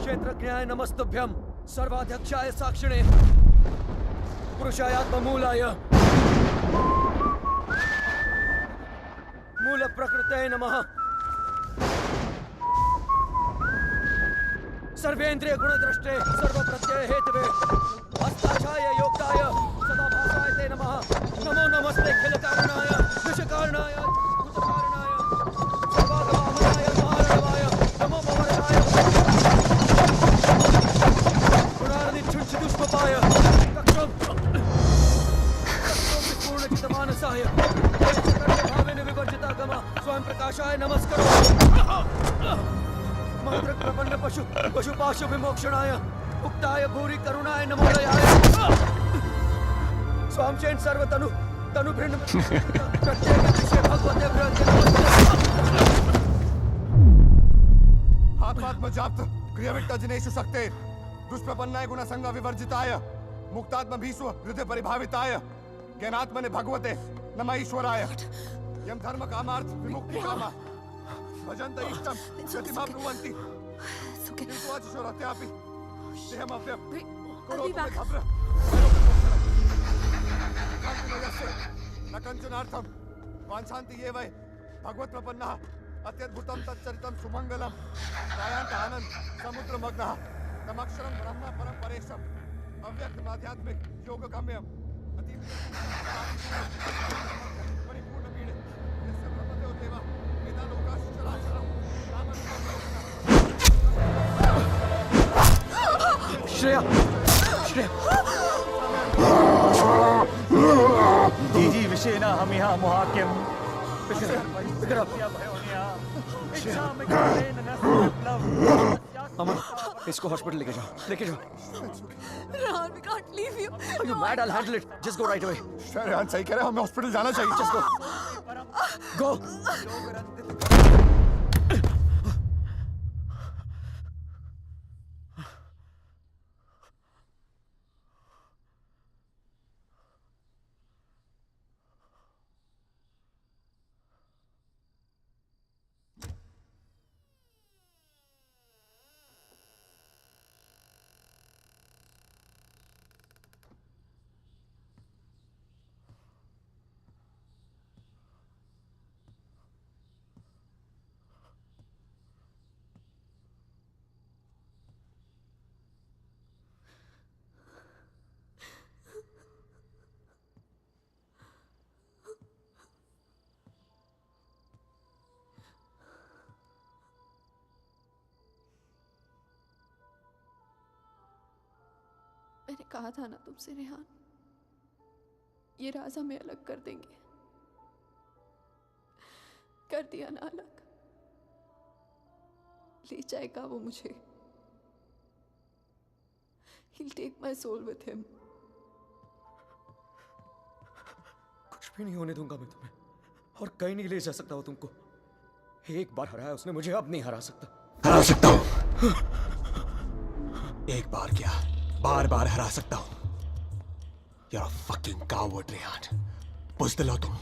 क्षेत्रज्ञाय नमस्तुभ्यं सर्वाध्यक्षाय साक्षिणे पुरुषायात्ममूलाय मूल प्रकृतये नमः. सर्वेन्द्रिय गुणद्रष्टे सर्व प्रत्यय Hathaway हस्ताक्षाय योक्ताय सदा भासाय ते नमः. नमो नमस्ते खिल कारणाय विष कारणाय भूत कारणाय सर्वागमाय महारणवाय नमो भवरताय गुणार्दि छुच्छ दुष्पपाय कक्षम विपूर्णचितमानसाय भावेन विवर्जिता गमा स्वयं प्रकाशाय नमस्करो. मंत्र प्रपन्न पशु पशुपाशु विमोक्षणाय उक्ताय भूरि करुणाय नमोदयाय. स्वामचेन सर्वतनु तनु भिन्न प्रत्येक विषय भगवते हाथ में जाप्त क्रियाविट्ट जनेषु शक्ते दुष्प्रपन्नाय गुणसंग विवर्जिताय मुक्तात्म भीष्व हृदय परिभाविताय ज्ञानात्मने भगवते नमः ईश्वराय. यम धर्म कामार्थ विमुक्ति कामा भजन्त इष्टम गतिमा ब्रुवन्ति किन्तु अचिशोरत्यापि देहमव्यं करोतु मे घब्र कान्तिमयस्य न कञ्चनार्थं वाञ्छन्ति ये वै भगवत्प्रपन्नः अत्यद्भुतं तच्चरितं सुमङ्गलं त्रायान्त आनन्द समुद्रमग्नः तमक्षरं ब्रह्म परं परेशम् अव्यक्तमाध्यात्मिक योगगम्यम् परिपूर्णपीडे यस्य ब्रह्मदेव देवा वेदालोकाश्चराचरम् श्रेया श्रेया दीजी विषेना हम यहाँ मुहाक्यम अमन इसको हॉस्पिटल लेके जाओ Rehan, we can't leave you. Are you mad? I'll handle it. Just go right away. Rehan सही कह रहे हैं, हमें हॉस्पिटल जाना चाहिए. Just go. Go. मैंने कहा था ना तुमसे रेहान, ये राज हमें अलग कर देंगे. कर दिया ना अलग. ले जाएगा वो मुझे. He'll take my soul with him. कुछ भी नहीं होने दूंगा मैं तुम्हें, और कहीं नहीं ले जा सकता वो तुमको. एक बार हराया उसने मुझे, अब नहीं हरा सकता. हरा सकता हूं. एक बार क्या, बार बार हरा सकता हूं. You're a fucking coward, Rehan. बुज़दिल हो तुम.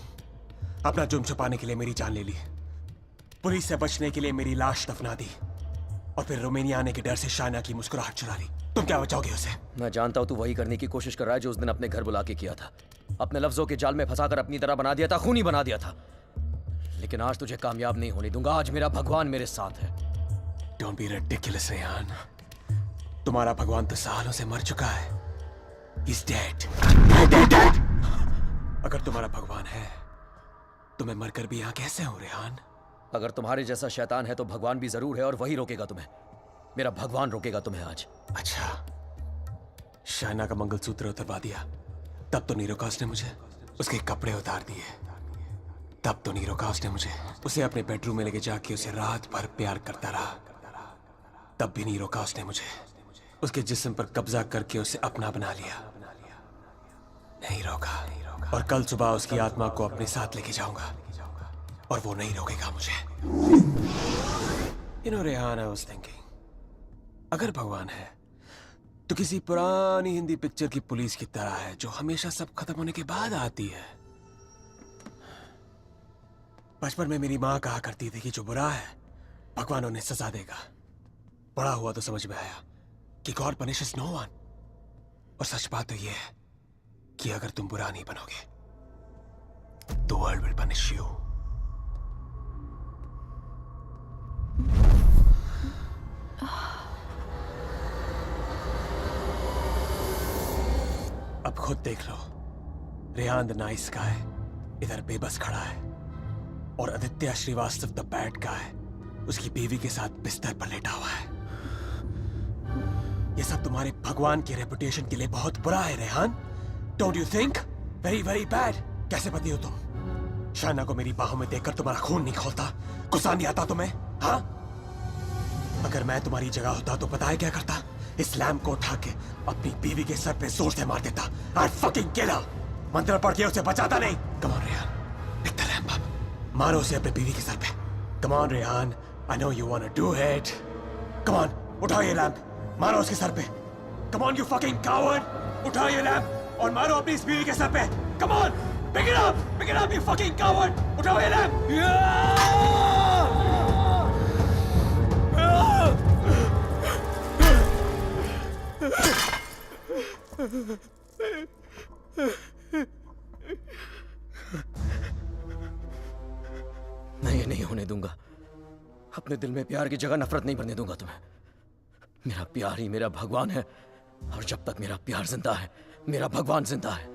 अपना जुर्म छुपाने के लिए मेरी जान ले ली, पुलिस से बचने के लिए मेरी लाश दफना दी, और फिर रोमानिया आने के डर से शाइना की मुस्कुराहट चुरा ली. तुम क्या बचाओगे उसे? मैं जानता हूं तू वही करने की कोशिश कर रहा है जो उस दिन अपने घर बुला के किया था. अपने लफ्जों के जाल में फंसाकर अपनी तरह बना दिया था, खूनी बना दिया था. लेकिन आज तुझे कामयाब नहीं होने दूंगा. आज मेरा भगवान मेरे साथ है. Don't be ridiculous, Rehan. तुम्हारा भगवान तो सालों से मर चुका है. He's dead. Dead. अगर तुम्हारा भगवान है तो मैं मरकर भी यहाँ कैसे हूँ, रेहान? अगर तुम्हारे जैसा शैतान है तो भगवान भी जरूर है, और वही रोकेगा तुम्हें. मेरा भगवान रोकेगा तुम्हें आज. अच्छा, शाइना का मंगलसूत्र उतरवा दिया, तब तो नीरोकास ने मुझे उसके कपड़े उतार दिए। तब तो नीरोकास ने मुझे उसे अपने बेडरूम में लेके जाके उसे रात भर प्यार करता रहा। तब भी नीरोकास ने मुझे उसके जिस्म पर कब्जा करके उसे अपना बना लिया। नहीं रोका, और कल सुबह उसकी आत्मा को अपने साथ लेके जाऊंगा और वो नहीं रोकेगा मुझे। You know, Rehan, I was thinking, अगर भगवान है तो किसी पुरानी हिंदी पिक्चर की पुलिस की तरह है जो हमेशा सब खत्म होने के बाद आती है। बचपन में मेरी माँ कहा करती थी कि जो बुरा है भगवान उन्हें सजा देगा। बड़ा हुआ तो समझ में आया कि गॉड पनिशेस नो वन। और सच बात तो यह है कि अगर तुम बुरा नहीं बनोगे तो वर्ल्ड विल पनिश यू। अब खुद देख लो, रेहान द नाइस गाय इधर बेबस खड़ा है और Aditya Srivastava the bad guy उसकी बीवी के साथ बिस्तर पर लेटा हुआ है। ये सब तुम्हारे भगवान की रेपुटेशन के लिए बहुत बुरा है Rehan. Don't you think? Very very bad. कैसे पति हो तुम? शाइना को मेरी बाहों में देखकर तुम्हारा खून नहीं खोलता? गुस्सा नहीं आता तुम्हें? हाँ, अगर मैं तुम्हारी जगह होता तो पता है क्या करता? इस लैम्प को उठा के अपनी बीवी के सर पे जोर से मार देता। I'd fucking kill her। मंत्र पढ़ के उसे बचाता नहीं। Come on Rehan, pick the lamp up। मारो उसे अपने बीवी के सर पे। Come on Rehan, I know you wanna do it। Come on, उठाओ ये लैम्प, मारो उसके सर पे। Come on you fucking coward, उठाओ ये लैम्प और मारो अपनी इस बीवी के सर पे। Come on, pick it up you fucking coward, उठाओ ये लैम्प। मैं ये नहीं होने दूंगा। अपने दिल में प्यार की जगह नफरत नहीं बनने दूंगा तुम्हें। मेरा प्यार ही मेरा भगवान है और जब तक मेरा प्यार जिंदा है मेरा भगवान जिंदा है।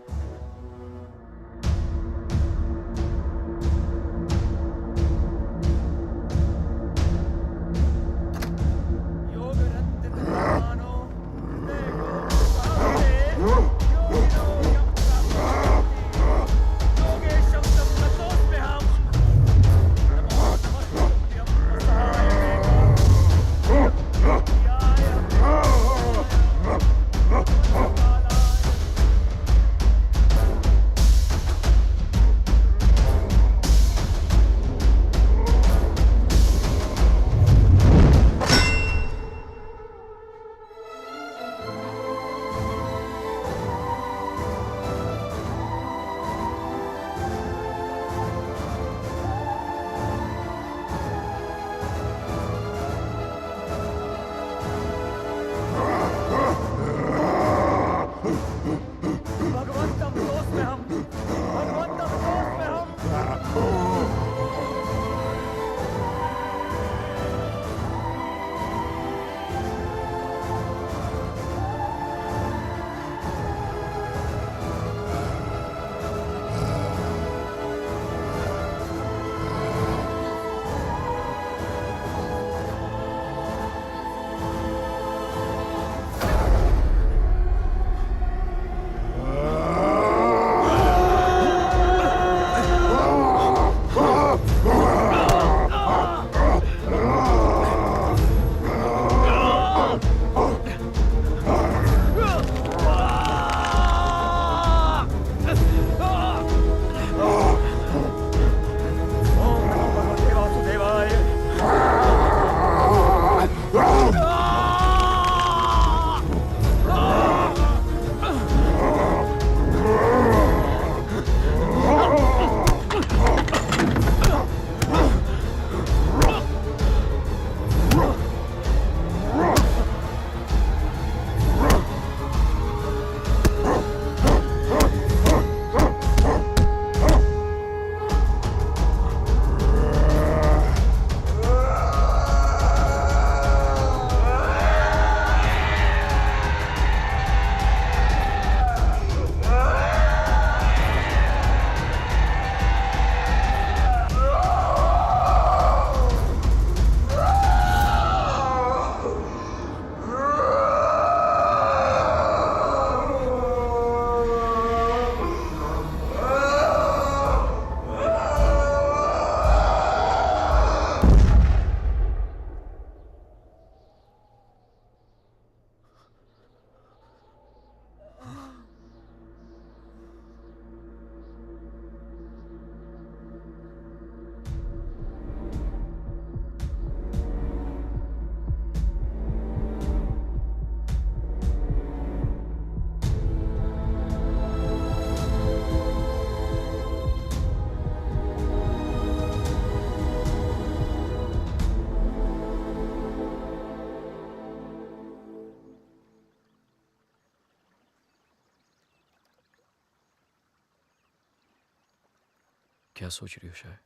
क्या सोच रही हो शायद?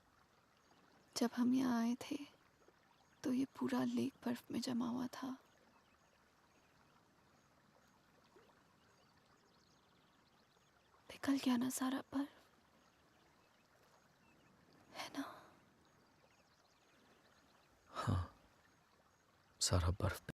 जब हम यहाँ आए थे तो ये पूरा लेक बर्फ में जमा हुआ था। पिघल गया ना सारा बर्फ, है ना? हाँ, सारा बर्फ